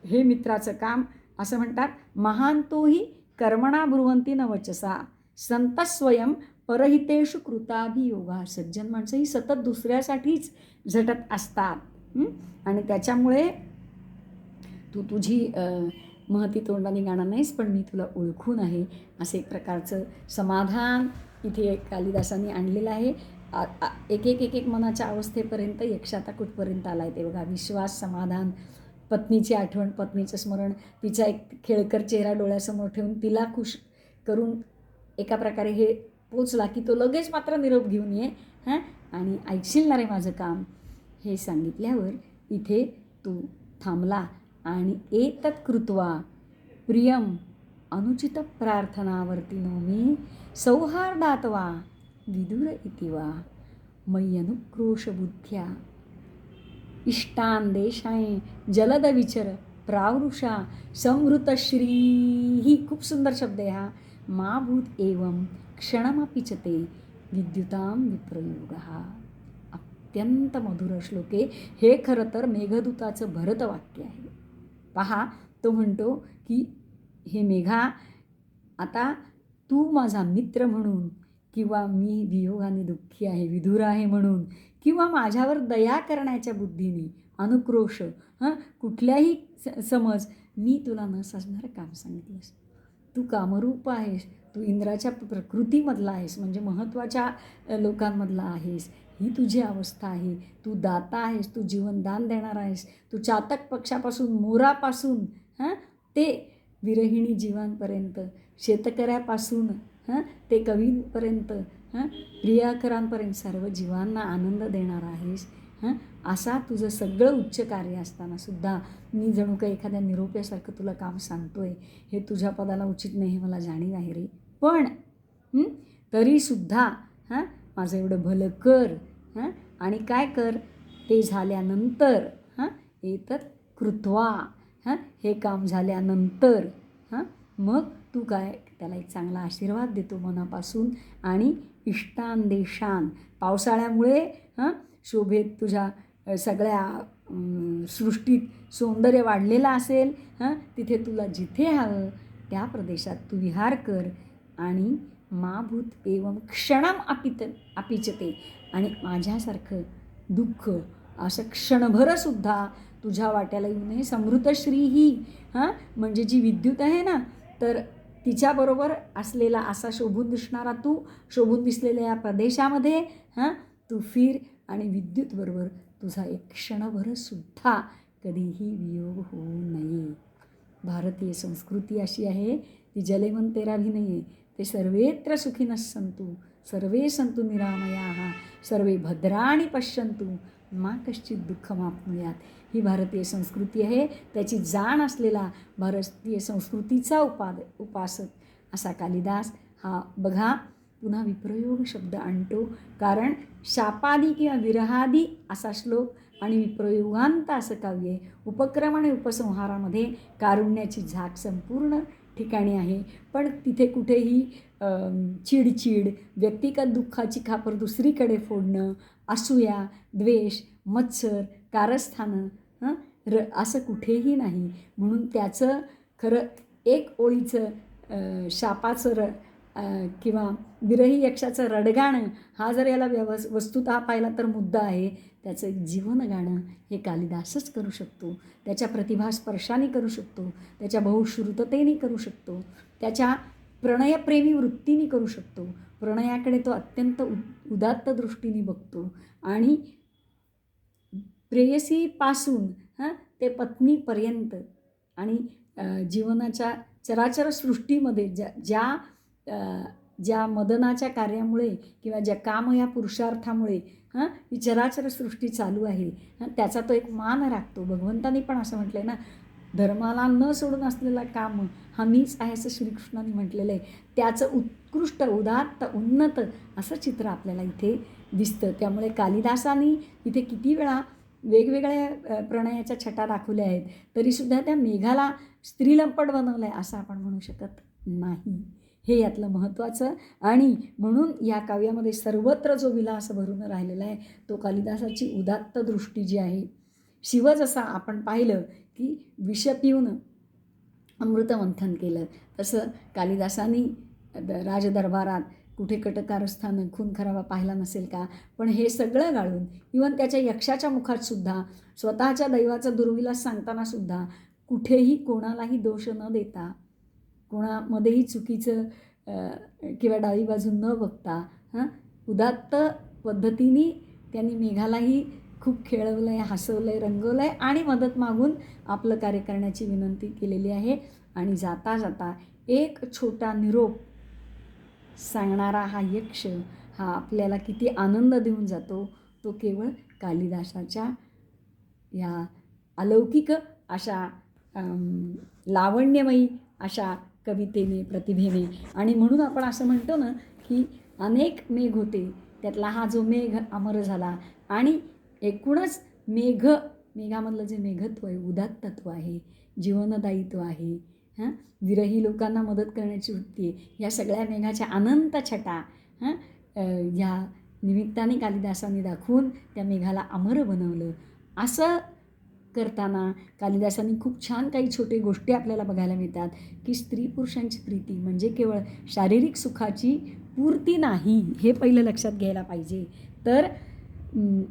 हे मित्राचं काम असं म्हणतात महान तोही कर्मणा ब्रुवंती न वचसा संतस्वयं परहितेषु कृताभियोगा. सज्जन माणसं ही सतत दुसऱ्यासाठीच झटत असतात आणि त्याच्यामुळे तू तुझी महती तोंडाने गाणार नाहीस, पण मी तुला ओळखून आहे. असे एक प्रकारचं समाधान इथे कालिदासांनी आणलेलं आहे. एक मनाच्या अवस्थेपर्यंत यक्ष आता कुठपर्यंत आला आहे ते बघा. विश्वास, समाधान, पत्नीची आठवण, पत्नीचं स्मरण, तिचा एक खेळकर चेहरा डोळ्यासमोर ठेवून तिला खुश करून एका प्रकारे हे पोचला की तो लगेच मात्र निरोप घेऊन ये आणि ऐकशील ना रे माझं काम, हे सांगितल्यावर इथे तू थांबला आणि एतत् कृत्वा प्रियम अनुचित प्रार्थनावर्तिनो मे सौहार्दात्वा विदुर इति वा मय्यनुक्रोश बुद्ध्या इष्टान देशाय जलद विचर प्रावृषा संवृतश्री. ही खूप सुंदर शब्द आहे हा. मा भूत एवं क्षणमपि च ते विद्युतां विप्रयोगः. अत्यंत मधुर श्लोक आहे. हे खरं तर मेघदूताचं भरतवाक्य आहे. पहा, तो म्हणतो की हे मेघा, आता तू माझा मित्र म्हणून, किंवा मी वियोगाने दुःखी आहे विधुर आहे म्हणून, किंवा माझ्यावर दया करण्याच्या बुद्धीने अनुक्रोश, कुठल्याही समज, मी तुला न साजणारं काम सांगितलंस. तू कामरूप आहेस, तू इंद्राच्या प्रकृतीमधला आहेस, म्हणजे महत्त्वाच्या लोकांमधला आहेस. ही तुझी अवस्था आहे. तू दाता आहेस, तू जीवनदान देणार आहेस. तू चातक पक्षापासून, मोरापासून ते विरहिणी जीवांपर्यंत, शेतकऱ्यापासून ते कवींपर्यंत, प्रियाकरांपर्यंत सर्व जीवांना आनंद देणार आहेस. असा तुझं सगळं उच्च कार्य असतानासुद्धा मी जणू काही एखाद्या निरोप्यासारखं तुला काम सांगतोय. हे तुझ्या पदाला उचित नाही, हे मला जाणीव आहे रे. पण तरीसुद्धा माझं एवढं भलं कर. आणि काय कर, ते झाल्यानंतर एतत् कृत्वा, हे काम झाल्यानंतर मग तू काय, त्याला एक चांगला आशीर्वाद देतो मनापासून. आणि इष्टान देशान, पावसाळ्यामुळे शोभेत तुझ्या सगळ्या सृष्टीत सौंदर्य वाढलेलं असेल, तिथे तुला जिथे हवं त्या प्रदेशात तू विहार कर. आणि माभूत एवं क्षणम अपिचते, आणि माझ्यासारखं दुःख असं क्षणभरसुद्धा तुझ्या वाट्याला येऊ नये. समृतश्री ही म्हणजे जी विद्युत आहे ना, तर तिच्याबरोबर असलेला असा शोभून दिसणारा तू, शोभून दिसलेल्या या प्रदेशामध्ये तू फिर, आणि विद्युतबरोबर तुझा एक क्षणभरसुद्धा कधीही वियोग होऊ नये. भारतीय संस्कृती अशी आहे, ती जलेमन तेरा भी नाही आहे. ते सर्वेत्र सुखिनः सन्तु सर्वे सन्तु निरामयाः सर्वे भद्राणि पश्यन्तु मा कश्चित् दुःखमाप्नुयात्. ही भारतीय संस्कृती आहे. त्याची जाण असलेला भारतीय संस्कृतीचा उपासक असा कालिदास हा बघा पुन्हा विप्रयोग शब्द आणतो. कारण शापादी किंवा विरहादी असा श्लोक आणि विप्रयोगांत असं काव्य आहे. उपक्रम आणि उपसंहारामध्ये कारुण्याची झाक संपूर्ण ठिकाणी आहे. पण तिथे कुठेही चिडचिड, व्यक्तिगत दुःखाची खापर दुसरीकडे फोडणं, असूया, द्वेष, मत्सर, कारस्थानं असं कुठेही नाही. म्हणून त्याचं खरं एक ओळीचं शापाचं किंवा विरही यक्षाचं रडगाणं हा जर याला वस्तुतः पाहिला तर मुद्दा आहे. त्याचं एक जीवनगाणं हे कालिदासच करू शकतो. त्याच्या प्रतिभास्पर्शाने करू शकतो, त्याच्या बहुश्रुततेने करू शकतो, त्याच्या प्रणयप्रेमी वृत्तीने करू शकतो. प्रणयाकडे तो अत्यंत उदात्त दृष्टीने बघतो. आणि प्रेयसीपासून ते पत्नीपर्यंत आणि जीवनाच्या चराचर सृष्टीमध्ये ज्या मदनाच्या कार्यामुळे किंवा ज्या काम या पुरुषार्थामुळे ही चराचर सृष्टी चालू आहे, त्याचा तो एक मान राखतो. भगवंतानी पण असं म्हटलं आहे ना, धर्माला न सोडून असलेला काम हा मीच आहे असं श्रीकृष्णाने म्हटलेलं आहे. त्याचं उत्कृष्ट, उदात्त, उन्नत असं चित्र आपल्याला इथे दिसतं. त्यामुळे कालिदासांनी इथे किती वेळा वेगवेगळ्या प्रणयाच्या छटा दाखवल्या आहेत, तरीसुद्धा त्या मेघाला स्त्रीलंपट बनवलं आहे असं आपण म्हणू शकत नाही. हे यातलं महत्त्वाचं. आणि म्हणून या काव्यामध्ये सर्वत्र जो विलास भरून राहिलेला आहे तो कालिदासाची उदात्त दृष्टी जी आहे. शिव जसा आपण पाहिलं की विष पिऊन अमृतमंथन केलं, तसं कालिदासांनी राजदरबारात कुठे कटकारस्थानं खून खराबा पाहिला नसेल का, पण हे सगळं गाळून इवन त्याच्या यक्षाच्या मुखात सुद्धा स्वतःच्या दैवाचा दुर्विलास सांगतानासुद्धा कुठेही कोणालाही दोष न देता, कोणामध्येही चुकीचं किंवा डावी बाजू न बघता उदात्त पद्धतीने त्यांनी मेघालाही खूप खेळवलं आहे, हसवलं आहे, रंगवलं आहे आणि मदत मागून आपलं कार्य करण्याची विनंती केलेली आहे. आणि जाता जाता एक छोटा निरोप सांगणारा हा यक्ष हा आपल्याला किती आनंद देऊन जातो, तो केवळ कालिदासाच्या या अलौकिक अशा लावण्यमयी अशा कवितेने, प्रतिभेने. आणि म्हणून आपण असं म्हणतो ना की अनेक मेघ होते, त्यातला हा जो मेघ अमर झाला. आणि एकूणच मेघामधलं जे मेघत्व आहे, उदात्तत्व आहे, जीवनदायित्व आहे, विरही लोकांना मदत करण्याची वृत्ती आहे, या सगळ्या मेघाच्या अनंत छटा ह्या निमित्ताने कालिदासाने दाखवून त्या मेघाला अमर बनवलं. असं करताना कालिदासांनी खूप छान काही छोटे गोष्टी आपल्याला बघायला मिळतात की स्त्री पुरुषांची प्रीती म्हणजे केवळ शारीरिक सुखाची पूर्ती नाही, हे पहिलं लक्षात घ्यायला पाहिजे. तर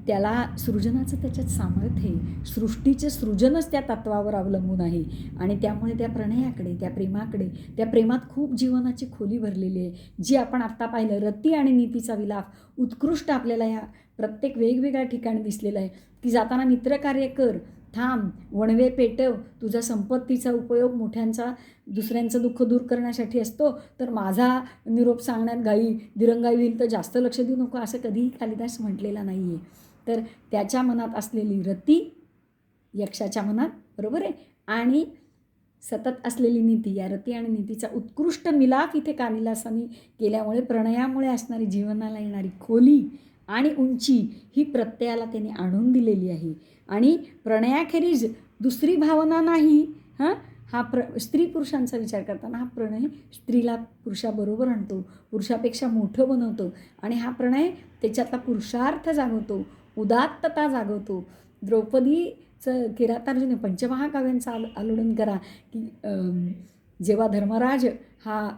त्याला सृजनाचं त्याच्यात सामर्थ्य आहे. सृष्टीचं सृजनच त्या तत्वावर अवलंबून आहे आणि त्यामुळे त्या प्रणयाकडे, त्या प्रेमाकडे, त्या प्रेमात खूप जीवनाची खोली भरलेली आहे, जी आपण आत्ता पाहिलं. रती आणि नीतीचा विलाप उत्कृष्ट आपल्याला ह्या प्रत्येक वेगवेगळ्या ठिकाणी दिसलेला आहे की जाताना मित्रकार्य कर, थांब, वणवे पेटव, तुझा संपत्तीचा उपयोग मोठ्यांचा दुसऱ्यांचं दुःख दूर करण्यासाठी असतो, तर माझा निरोप सांगण्यात दिरंगाई होईल तर जास्त लक्ष देऊ नको, असं कधीही कालिदास म्हटलेला नाही आहे. तर त्याच्या मनात असलेली रती यक्षाच्या मनात, बरोबर आहे, आणि सतत असलेली नीती, या रती आणि नीतीचा उत्कृष्ट मिलाफ इथे कालिदासाने केल्यामुळे प्रणयामुळे असणारी जीवनाला येणारी खोली आणि उंची ही प्रत्ययाला त्याने आणून दिलेली आहे. आणि प्रणयाखेरीज दुसरी भावना नाही. हा स्त्री पुरुषांचा विचार करताना हा प्रणय स्त्रीला पुरुषाबरोबर आणतो, पुरुषापेक्षा मोठं बनवतो आणि हा प्रणय त्याच्यातला पुरुषार्थ जागवतो, उदात्तता जागवतो. द्रौपदीचं किरातार्जुनी पंचमहाकाव्यांचं आलोडन करा की जेव्हा धर्मराज हा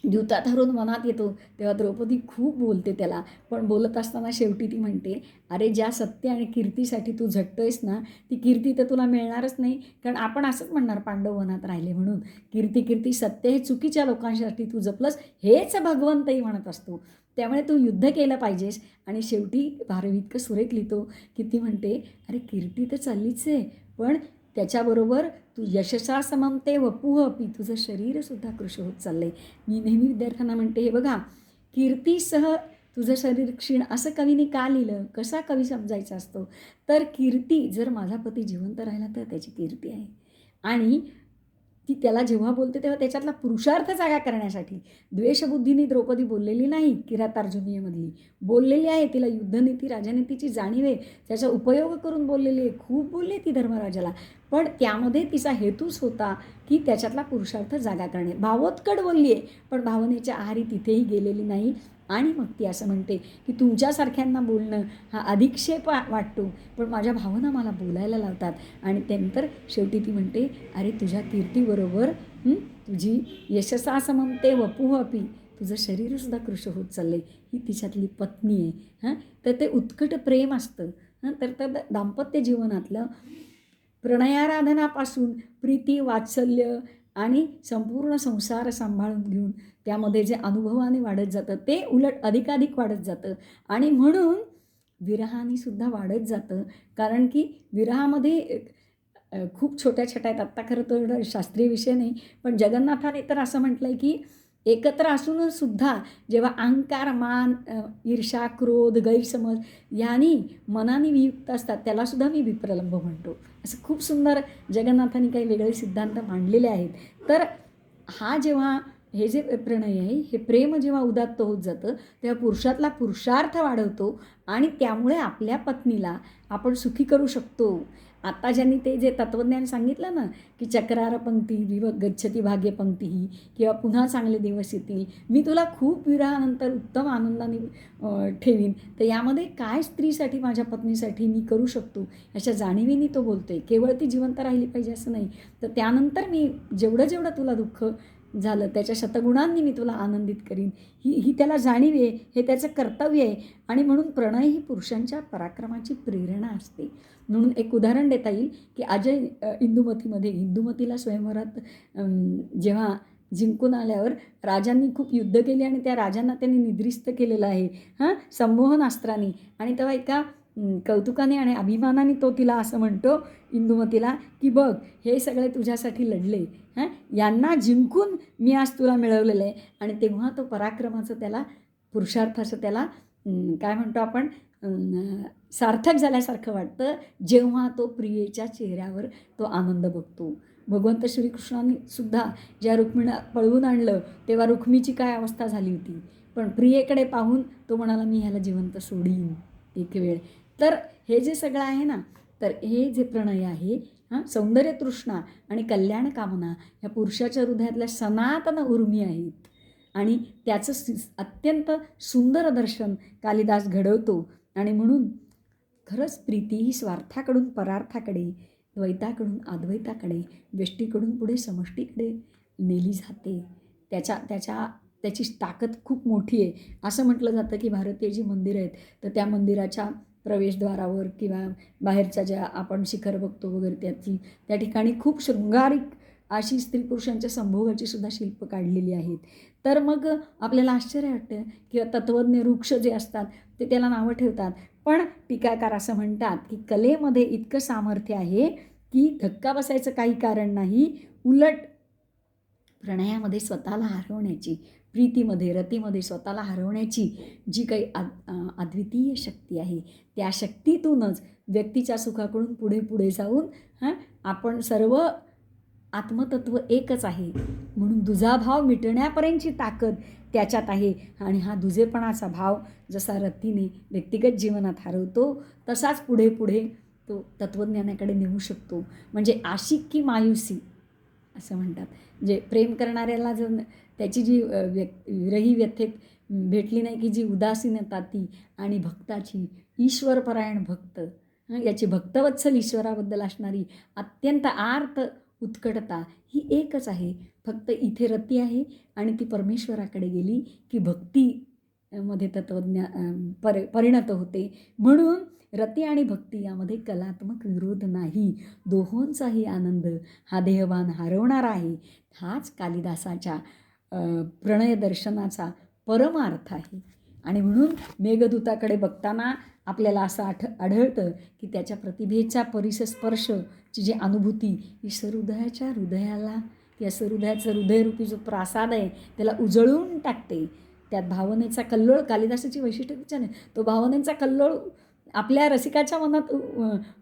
द्यूतात हरून मनात येतो तेव्हा द्रौपदी खूप बोलते त्याला, पण बोलत असताना शेवटी ती म्हणते, अरे ज्या सत्य आणि कीर्तीसाठी तू झटतोयस ना, ती कीर्ती तर तुला मिळणारच नाही. कारण आपण असंच म्हणणार पांडव वनात राहिले म्हणून, कीर्ती सत्य हे चुकीच्या लोकांसाठी तू जपलंस, हेच भगवंतही म्हणत असतो. त्यामुळे तू युद्ध केलं पाहिजेस. आणि शेवटी भारवी इतकं सुरेख लिहितो की ती म्हणते, अरे कीर्ती तर चाललीच आहे, पण त्याच्याबरोबर तू यशसा सममते वपुह अपि, तुझं शरीरसुद्धा कृश होत चाललं आहे. मी नेहमी विद्यार्थ्यांना म्हणते, हे बघा, कीर्तीसह तुझं शरीर क्षीण असं कवीने का लिहिलं, कसा कवी समजायचा असतो, तर कीर्ती, जर माझा पती जिवंत राहिला तर त्याची कीर्ती आहे. आणि ती त्याला जेव्हा बोलते तेव्हा त्याच्यातला पुरुषार्थ जागा करण्यासाठी. द्वेषबुद्धीने द्रौपदी बोललेली नाही, किरातार्जुनीयमधली बोललेली आहे. तिला युद्धनीती राजनीतीची जाणीव आहे, त्याचा उपयोग करून बोललेली आहे, खूप बोलले ती धर्मराजाला. पण त्यामध्ये तिचा हेतूच होता की त्याच्यातला पुरुषार्थ जागा करणे. भावोत्कट बोलली आहे, पण भावनेच्या आहारी तिथेही गेलेली नाही. आणि मग ती असं म्हणते की तुमच्यासारख्यांना बोलणं हा अधिक्षेप वाटतो, पण माझ्या भावना मला बोलायला लावतात. आणि त्यानंतर शेवटी ती म्हणते, अरे तुझ्या कीर्तीबरोबर तुझी यशसा सममते वपुह अपि, तुझं शरीरसुद्धा कृश होत चाललं आहे. ही तिच्यातली पत्नी आहे. तर ते उत्कट प्रेम असतं. तर दाम्पत्य जीवनातलं प्रणयाराधनापासून प्रीती, वात्सल्य आणि संपूर्ण संसार सांभाळून घेऊन त्यामध्ये जे अनुभवाने वाढत जातं ते उलट अधिकाधिक वाढत जातं. आणि म्हणून विरहाने सुद्धा वाढत जातं. कारण की विरहामध्ये खूप छोट्या छोट्या आहेत. आत्ता खरं तर शास्त्रीय विषय नाही, पण जगन्नाथाने तर असं म्हटलं आहे की एकत्र असून सुद्धा जेव्हा अहंकार, मान, ईर्षा, क्रोध, गैरसमज यांनी मनाने वियुक्त असतात, त्यालासुद्धा मी विप्रलंब म्हणतो. असं खूप सुंदर जगन्नाथांनी काही वेगळे सिद्धांत मांडलेले आहेत. तर हा जेव्हा हे जे प्रणय आहे, हे प्रेम जेव्हा उदात्त होत जातं तेव्हा पुरुषातला पुरुषार्थ वाढवतो आणि त्यामुळे आपल्या पत्नीला आपण सुखी करू शकतो. आता ज्यांनी ते जे तत्त्वज्ञान सांगितलं ना की चक्रार पंक्ती गच्छती भाग्य पंक्ती ही, किंवा पुन्हा चांगले दिवस येतील, मी तुला खूप विरहानंतर उत्तम आनंदाने ठेवीन, तर यामध्ये काय स्त्रीसाठी, माझ्या पत्नीसाठी मी करू शकतो अशा जाणीवेने तो बोलतो आहे. केवळ ती जिवंत राहिली पाहिजे असं नाही, तर त्यानंतर मी जेवढं तुला दुःख झालं त्याच्या शतगुणांनी मी तुला आनंदित करीन, ही त्याला जाणीव आहे, हे त्याचं कर्तव्य आहे. आणि म्हणून प्रणय ही पुरुषांच्या पराक्रमाची प्रेरणा असते. म्हणून एक उदाहरण देता येईल की अजय इंदुमतीमध्ये, इंदुमतीला स्वयंवरात जेव्हा जिंकून आल्यावर राजांनी खूप युद्ध केली आणि त्या राजांना त्यांनी निद्रिस्त केलेलं आहे संमोहन अस्त्राने. आणि तेव्हा एका कौतुकाने आणि अभिमानाने तो तिला असं म्हणतो इंदुमतीला की बघ, हे सगळे तुझ्यासाठी लढले, यांना जिंकून मी आज तुला मिळवलेलं आहे. आणि तेव्हा तो पराक्रमाचं त्याला, पुरुषार्थाचं त्याला काय म्हणतो आपण, सार्थक झाल्यासारखं वाटतं जेव्हा तो प्रियेच्या चेहऱ्यावर तो आनंद बघतो. भगवंत श्रीकृष्णाने सुद्धा ज्या रुक्मिणीला पळवून आणलं तेव्हा रुक्मीची काय अवस्था झाली होती, पण प्रियेकडे पाहून तो म्हणाला, मी ह्याला जिवंत सोडीन एक वेळ. तर हे जे सगळं आहे ना, तर हे जे प्रणय आहे, सौंदर्य तृष्णा आणि कल्याण कामना ह्या पुरुषाच्या हृदयातल्या सनातन उर्मी आहेत. आणि त्याचं अत्यंत सुंदर दर्शन कालिदास घडवतो. आणि म्हणून खरंच प्रीती ही स्वार्थाकडून परार्थाकडे, द्वैताकडून अद्वैताकडे, व्यष्टीकडून पुढे समष्टीकडे नेली जाते. त्याची ताकद खूप मोठी आहे. असं म्हटलं जातं की भारतीय जी मंदिरं आहेत तर त्या मंदिराच्या प्रवेशद्वारावर किंवा बाहेरच्या ज्या आपण शिखर बघतो वगैरे त्या ठिकाणी खूप शृंगारिक अशी स्त्री पुरुषांच्या संभोगाची सुद्धा शिल्प काढलेली आहेत. तर मग आपल्याला आश्चर्य वाटतं किंवा तत्त्वज्ञ वृक्ष जे असतात ते त्याला नावं ठेवतात. पण टीकाकार असं म्हणतात की कलेमध्ये इतकं सामर्थ्य आहे की धक्का बसायचं काही कारण नाही. उलट प्रणयामध्ये स्वतःला हरवण्याची, प्रीतीमध्ये रतीमध्ये स्वतःला हरवण्याची जी काही अद्वितीय शक्ती आहे त्या शक्तीतूनच व्यक्तीच्या सुखाकडून पुढे पुढे जाऊन आपण सर्व आत्मतत्व एकच आहे म्हणून दुजाभाव मिटण्यापर्यंतची ताकद त्याच्यात आहे. आणि हा दुजेपणाचा भाव जसा रतीने व्यक्तिगत जीवनात हरवतो तसाच पुढे पुढे तो तत्त्वज्ञानाकडे नेऊ शकतो. म्हणजे आशिक की मायुसी असं म्हणतात. जे प्रेम करणाऱ्याला जर त्याची जी विरही व्यथेत भेटली नाही की जी उदासीनता ती, आणि भक्ताची ईश्वरपरायण भक्त याची भक्तवत्सल ईश्वराबद्दल असणारी अत्यंत आर्त उत्कटता ही एकच आहे. फक्त इथे रती आहे आणि ती परमेश्वराकडे गेली की भक्तीमध्ये परिणत होते. म्हणून रती आणि भक्ती यामध्ये कलात्मक विरोध नाही. दोहोंचाही आनंद हा देहभान हरवणारा आहे. हाच कालिदासाच्या प्रणय दर्शनाचा परमार्थ आहे. आणि म्हणून मेघदूताकडे बघताना आपल्याला असं आढळतं की त्याच्या प्रतिभेचा स्पर्शची जी अनुभूती ही सहृदयाच्या हृदयाला, या सहृदयाचं हृदयरूपी जो प्रासाद आहे त्याला उजळून टाकते. त्यात भावनेचा कल्लोळ, कालिदासाची वैशिष्ट्य त्याच्याने तो भावनेचा कल्लोळ आपल्या रसिकाच्या मनात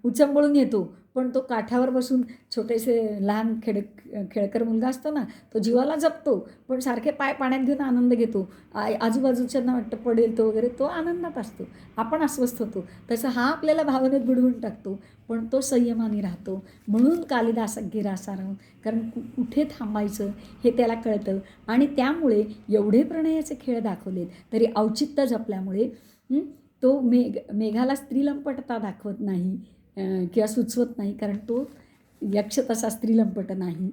उचंबळून येतो. पण तो काठावर बसून छोटेसे लहान खेळकर मुलगा असतो ना, तो जीवाला जपतो पण सारखे पाय पाण्यात घेऊन आनंद घेतो. आजूबाजूच्यांना वाटतं पडेल तो वगैरे, तो आनंदात असतो, आपण अस्वस्थ होतो. तसं हा आपल्याला भावनेत बुडवून टाकतो पण तो संयमाने राहतो. म्हणून कालिदास गिरासाराम, कारण कुठे थांबायचं हे त्याला कळतं. आणि त्यामुळे एवढे प्रणयाचे खेळ दाखवलेत तरी औचित्य जपल्यामुळे तो मेघाला स्त्रीलंपटता दाखवत नाही किंवा सुचवत नाही, कारण तो यक्ष तसा स्त्रीलंपट नाही.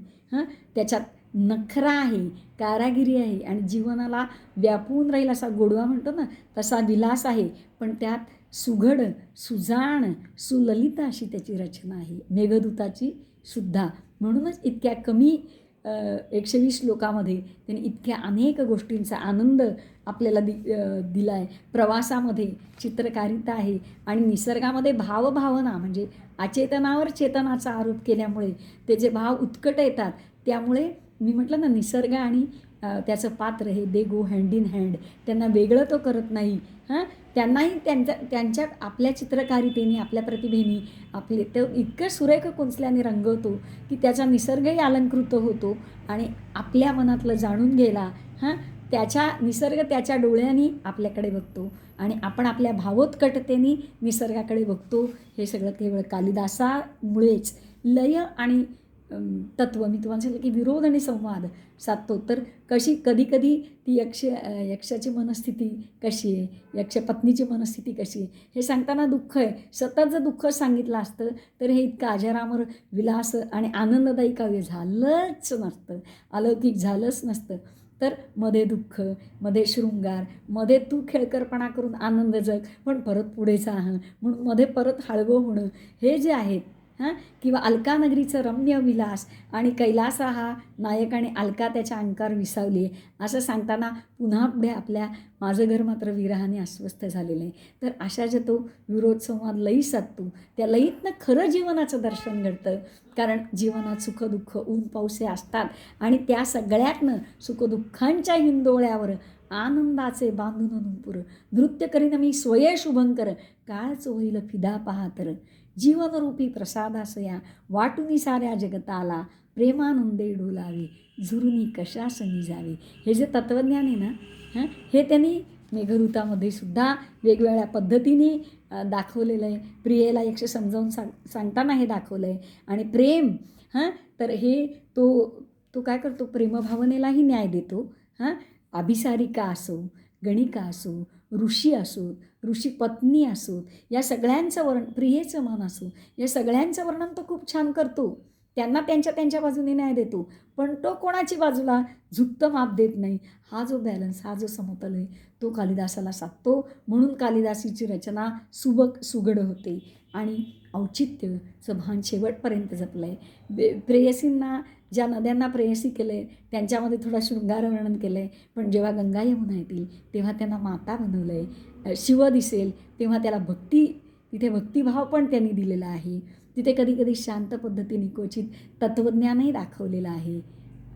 त्याच्यात नखरा आहे, कारागिरी आहे आणि जीवनाला व्यापून राहील असा गोडवा म्हणतो ना तसा विलास आहे. पण त्यात सुघड, सुजाण, सुललित अशी त्याची रचना आहे मेघदूताची सुद्धा. म्हणूनच इतक्या कमी 120 श्लोकामध्ये त्यांनी इतक्या अनेक गोष्टींचा आनंद आपल्याला दिला आहे. प्रवासामध्ये चित्रकारिता आहे आणि निसर्गामध्ये भावभावना, म्हणजे अचेतनावर चेतनाचा आरोप केल्यामुळे ते जे भाव उत्कट येतात. त्यामुळे मी म्हटलं ना, निसर्ग आणि त्याचं पात्र हे दे गो हँड इन हँड, त्यांना वेगळं तो करत नाही. त्यांनाही त्यांच्या आपल्या चित्रकारितेने, आपल्या प्रतिभेने आपले तो इतकं सुरेख कुंचल्याने रंगवतो की त्याचा निसर्गही अलंकृत होतो आणि आपल्या मनातलं जाणून गेला त्याच्या निसर्ग त्याच्या डोळ्यांनी आपल्याकडे बघतो आणि आपण आपल्या भावोत्कटतेने निसर्गाकडे बघतो. हे सगळं केवळ कालिदासामुळेच. लय आणि तत्त्व मी तुम्हाला सांगितलं की विरोध आणि संवाद साधतो. तर कधी कधी ती यक्षाची मनस्थिती कशी आहे, यक्षपत्नीची मनस्थिती कशी आहे हे सांगताना दुःख आहे. सतत जर दुःख सांगितलं असतं तर हे इतकं अजरामर विलास आणि आनंददायी काव्य झालंच नसतं, अलौकिक झालंच नसतं. तर मध्ये दुःख, मध्ये शृंगार, मध्ये तू खेळकरपणा करून आनंद जग पण परत पुढे जा, म्हणून मध्ये परत हळवं होणं, हे जे आहेत किंवा अलकानगरीचं रम्य विलास आणि कैलासा हा नायक आणि अलका त्याच्या अंकार विसावली असं सांगताना पुन्हा पुढे आपल्या माझं घर मात्र विरहाने अस्वस्थ झालेलं आहे. तर अशा जे तो विरोध संवाद लई साधतो त्या लईतनं खरं जीवनाचं दर्शन घडतं. कारण जीवनात सुखदुःख, ऊन पाऊसे असतात आणि त्या सगळ्यातनं सुखदुःखांच्या हिंदोळ्यावर आनंदाचे बांधून नुपुर नृत्य करीन मी स्वये शुभंकर, काळच होईल फिदा पहा तर जीवनरूपी प्रसादासया वाटुनी साऱ्या जगताला प्रेमानंदे डोलावे झुरुनी कशासनी जावे. हे जे तत्त्वज्ञान आहे ना हे त्यांनी मेघदूतामध्ये सुद्धा वेगवेगळ्या पद्धतीने दाखवलेलं आहे. प्रियेला यक्ष समजावून सांगताना हे दाखवलं आहे. आणि प्रेम तर हे तो काय करतो, प्रेमभावनेलाही न्याय देतो. अभिसारिका असो, गणिका असो, ऋषी असोत, ऋषी पत्नी असोत, या सगळ्यांचं प्रियेचं मन असो, या सगळ्यांचं वर्णन तो खूप छान करतो. त्यांना त्यांच्या बाजूने न्याय देतो, पण तो कोणाची बाजूला झुकतं माप देत नाही. हा जो बॅलन्स, हा जो समतोल आहे, तो कालिदासाला साधतो. म्हणून कालिदासीची रचना सुबक सुगड होते आणि औचित्यचं भान शेवटपर्यंत जपलं आहे. प्रेयसींना, ज्या नद्यांना प्रेयसी केलं आहे त्यांच्यामध्ये थोडा शृंगार वर्णन केलं आहे, पण जेव्हा गंगा यमुना येतील तेव्हा त्यांना माता बनवलं आहे. शिव दिसेल तेव्हा त्याला तिथे भक्तिभाव पण त्यांनी दिलेला आहे. तिथे कधी कधी शांत पद्धतीने क्वचित तत्त्वज्ञानही दाखवलेलं आहे.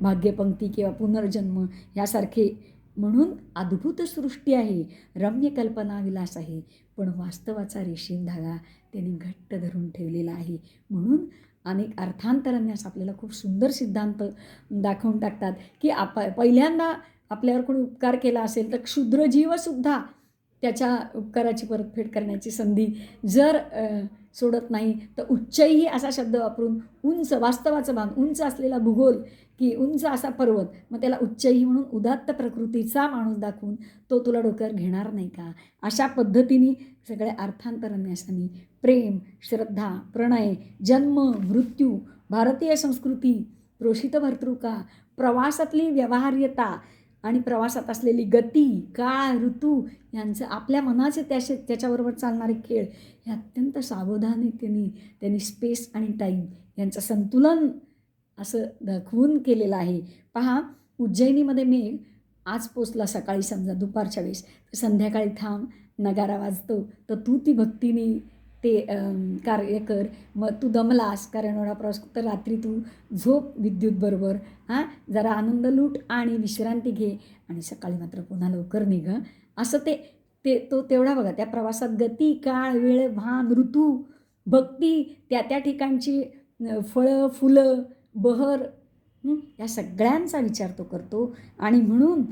भाग्यपंक्ती किंवा पुनर्जन्म ह्यासारखे. म्हणून अद्भुत सृष्टी आहे, रम्य कल्पना विलास आहे, पण वास्तवाचा रेशीम धागा त्यांनी घट्ट धरून ठेवलेला आहे. म्हणून अनेक अर्थांतरज्ञास आपल्याला खूप सुंदर सिद्धांत दाखवून टाकतात की पहिल्यांदा आपल्यावर कोणी उपकार केला असेल तर क्षुद्र जीवसुद्धा त्याच्या उपकाराची परतफेड करण्याची संधी जर सोडत नाही, तर उच्चही असा शब्द वापरून उंच, वास्तवाचं भान, उंच असलेला भूगोल की उंच असा पर्वत, मग त्याला उच्चही म्हणून उदात्त प्रकृतीचा माणूस दाखवून तो तुला डोक्यावर घेणार नाही का, अशा पद्धतीने सगळ्या अर्थांतरन्यासानी प्रेम, श्रद्धा, प्रणय, जन्म, मृत्यू, भारतीय संस्कृती, प्रोषित भर्तृका, प्रवासातली व्यवहार्यता आणि प्रवासात असलेली गती, काळ, ऋतू यांचं आपल्या मनाचे त्याच्याबरोबर चालणारे खेळ हे अत्यंत सावधानतेने त्यांनी स्पेस आणि टाईम यांचं संतुलन असं दाखवून केलेलं आहे. पहा, उज्जैनीमध्ये मेघ आज पोचला सकाळी, समजा दुपारच्या वेळेस, संध्याकाळी थांब, नगारा वाजतो, तर तू ती भक्तीने ते कार्य कर. मग तू दमलास कारण एवढा प्रवास, तर रात्री तू झोप विद्युतबरोबर, जरा आनंद लूट आणि विश्रांती घे आणि सकाळी मात्र पुन्हा लवकर निघ. असं तो तेवढा बघा, त्या प्रवासात गती, काळ, वेळ, भान, ऋतू, भक्ती, त्या ठिकाणची फळं, फुलं, बहर, या सगळ्यांचा विचार तो करतो. आणि म्हणून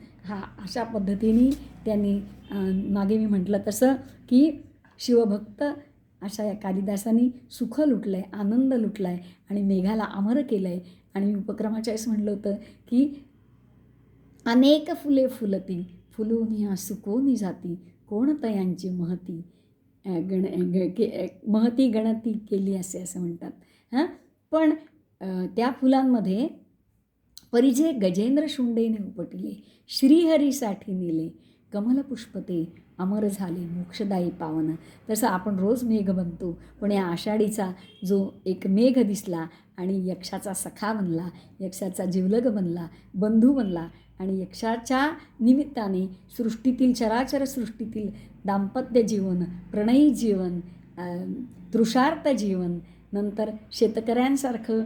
अशा पद्धतीने त्यांनी मागे मी म्हटलं तसं की शिवभक्त अशा या कालिदासांनी सुख लुटलं आहे, आनंद लुटला आहे आणि मेघाला अमर केलं आहे. आणि मी उपक्रमाच्या वेळेस म्हटलं होतं की अनेक फुले फुलती, फुलोनी सुकोनी जाती, कोण तयांची महती महती गणती केली असं म्हणतात. पण त्या फुलांमध्ये परिजे गजेंद्र शुंडेने उपटले, श्रीहरीसाठी नेले, कमलपुष्पते अमर झाले, मोक्षदायी पावन. तसं आपण रोज मेघ बनतो, पण या आषाढीचा जो एक मेघ दिसला आणि यक्षाचा सखा बनला, यक्षाचा जीवलग बनला, बंधू बनला आणि यक्षाच्या निमित्ताने सृष्टीतील, चराचर सृष्टीतील दाम्पत्य जीवन, प्रणयी जीवन, तृषार्थ जीवन, नंतर शेतकऱ्यांसारखं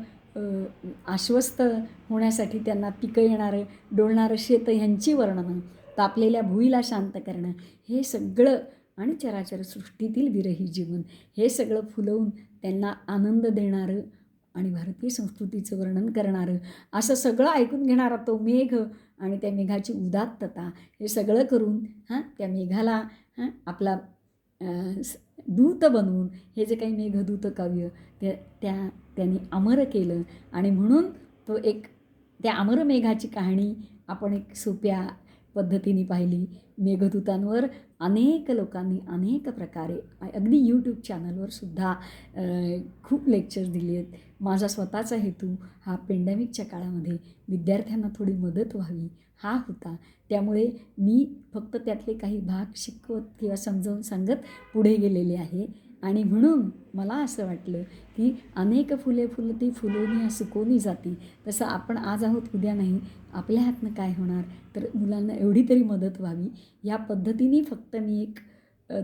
आश्वस्त होण्यासाठी त्यांना पिकं येणारं, डोलणारं शेत ह्यांची वर्णनं, तापलेल्या भुईला शांत करणं, हे सगळं आणि चराचर सृष्टीतील विरही जीवन, हे सगळं फुलवून त्यांना आनंद देणारं आणि भारतीय संस्कृतीचं वर्णन करणारं असं सगळं ऐकून घेणारा तो मेघ आणि त्या मेघाची उदात्तता, हे सगळं करून त्या मेघाला आपला दूत बनवून हे जे काही मेघदूत काव्य त्यांनी अमर केलं. आणि म्हणून तो एक त्या अमर मेघाची कहाणी आपण एक सोप्या पद्धतीने पाहिली. मेघदूतांवर अनेक लोकांनी अनेक प्रकारे अगदी यूट्यूब चॅनलवर सुद्धा खूप लेक्चर्स दिली आहेत. माझा स्वतःचा हेतू हा पेंडेमिकच्या काळामध्ये विद्यार्थ्यांना थोडी मदत व्हावी हा होता. त्यामुळे मी फक्त त्यातले काही भाग शिकवत किंवा समजावून सांगत पुढे गेलेले आहे. आणि म्हणून मला असं वाटलं की अनेक फुले फुलती, फुलोनी सुकोनी जाती, तसं आपण आज आहोत उद्या नाही. आपल्या हातनं काय होणार, तर मुलांना एवढी तरी मदत व्हावी या पद्धतीने फक्त मी एक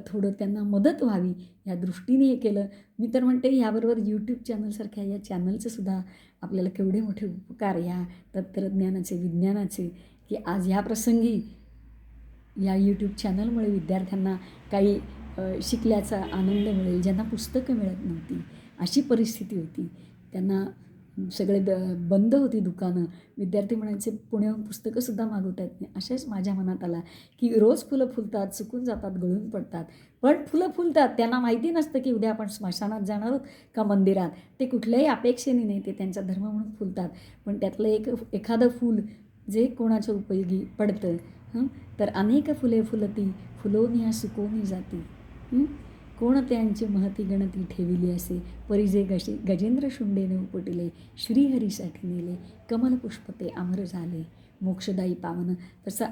थोडं त्यांना मदत व्हावी या दृष्टीने हे केलं. मी तर म्हणते ह्याबरोबर यूट्यूब चॅनलसारख्या या चॅनलचे सुद्धा आपल्याला केवढे मोठे उपकार या तंत्रज्ञानाचे, विज्ञानाचे, की आज ह्या प्रसंगी या यूट्यूब चॅनलमुळे विद्यार्थ्यांना काही शिकल्याचा आनंद मिळेल. ज्यांना पुस्तकं मिळत नव्हती अशी परिस्थिती होती, त्यांना सगळे बंद होती दुकानं, विद्यार्थी म्हणायचे पुण्याहून पुस्तकंसुद्धा मागवता येत नाही. अशाच माझ्या मनात आला की रोज फुलं फुलतात, चुकून जातात, गळून पडतात, पण फुलं फुलतात. त्यांना माहिती नसतं की उद्या आपण स्मशानात जाणार आहोत का मंदिरात. ते कुठल्याही अपेक्षेने नाही, ते त्यांचा धर्म म्हणून फुलतात. पण त्यातलं एखादं फूल जे कोणाच्या उपयोगी पडतं, तर अनेक फुले फुलती फुलोनी ह्या सुकोनी जाती. कोण त्यांची महती गणती ठेविली असे, परिजे गजेंद्र शुंडेने उपटिले, श्रीहरीसाठी नेले, कमलपुष्प ते अमर झाले, मोक्षदायी पावन. तसा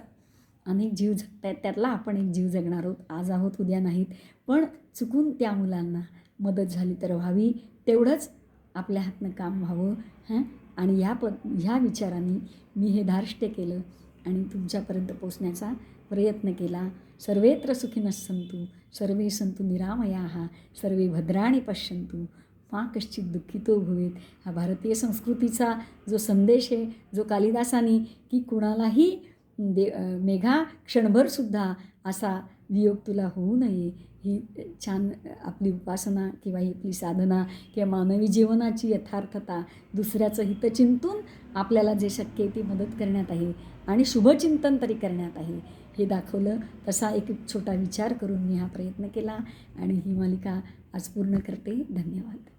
अनेक जीव जगत आहेत, त्यातला आपण एक जीव जगणार आहोत, आज आहोत उद्या नाहीत. पण चुकून त्या मुलांना मदत झाली तर व्हावी, तेवढंच आपल्या हातनं काम व्हावं. आणि ह्या विचारांनी मी हे धार्ष्ट्य केलं आणि तुमच्यापर्यंत पोचण्याचा प्रयत्न केला. सर्वेत्र सुखिनः सन्तु सर्वे सन्तु निरामयाः सर्वे भद्राणि पश्यन्तु मा कश्चित् दुःखितो भवेत्. हा भारतीय संस्कृतीचा जो संदेश आहे, जो कालिदासानी की कुणालाही मेघा क्षणभरसुद्धा असा वियोग तुला होऊ नये, ही छान आपली उपासना किंवा ही आपली साधना किंवा मानवी जीवनाची यथार्थता, दुसऱ्याचं हितचिंतून आपल्याला जे शक्य आहे ती मदत करण्यात आहे आणि शुभचिंतन तरी करण्यात आहे हे दाखवलं. तसा एक छोटा विचार करून मी हा प्रयत्न केला आणि ही मालिका आज पूर्ण करते. धन्यवाद.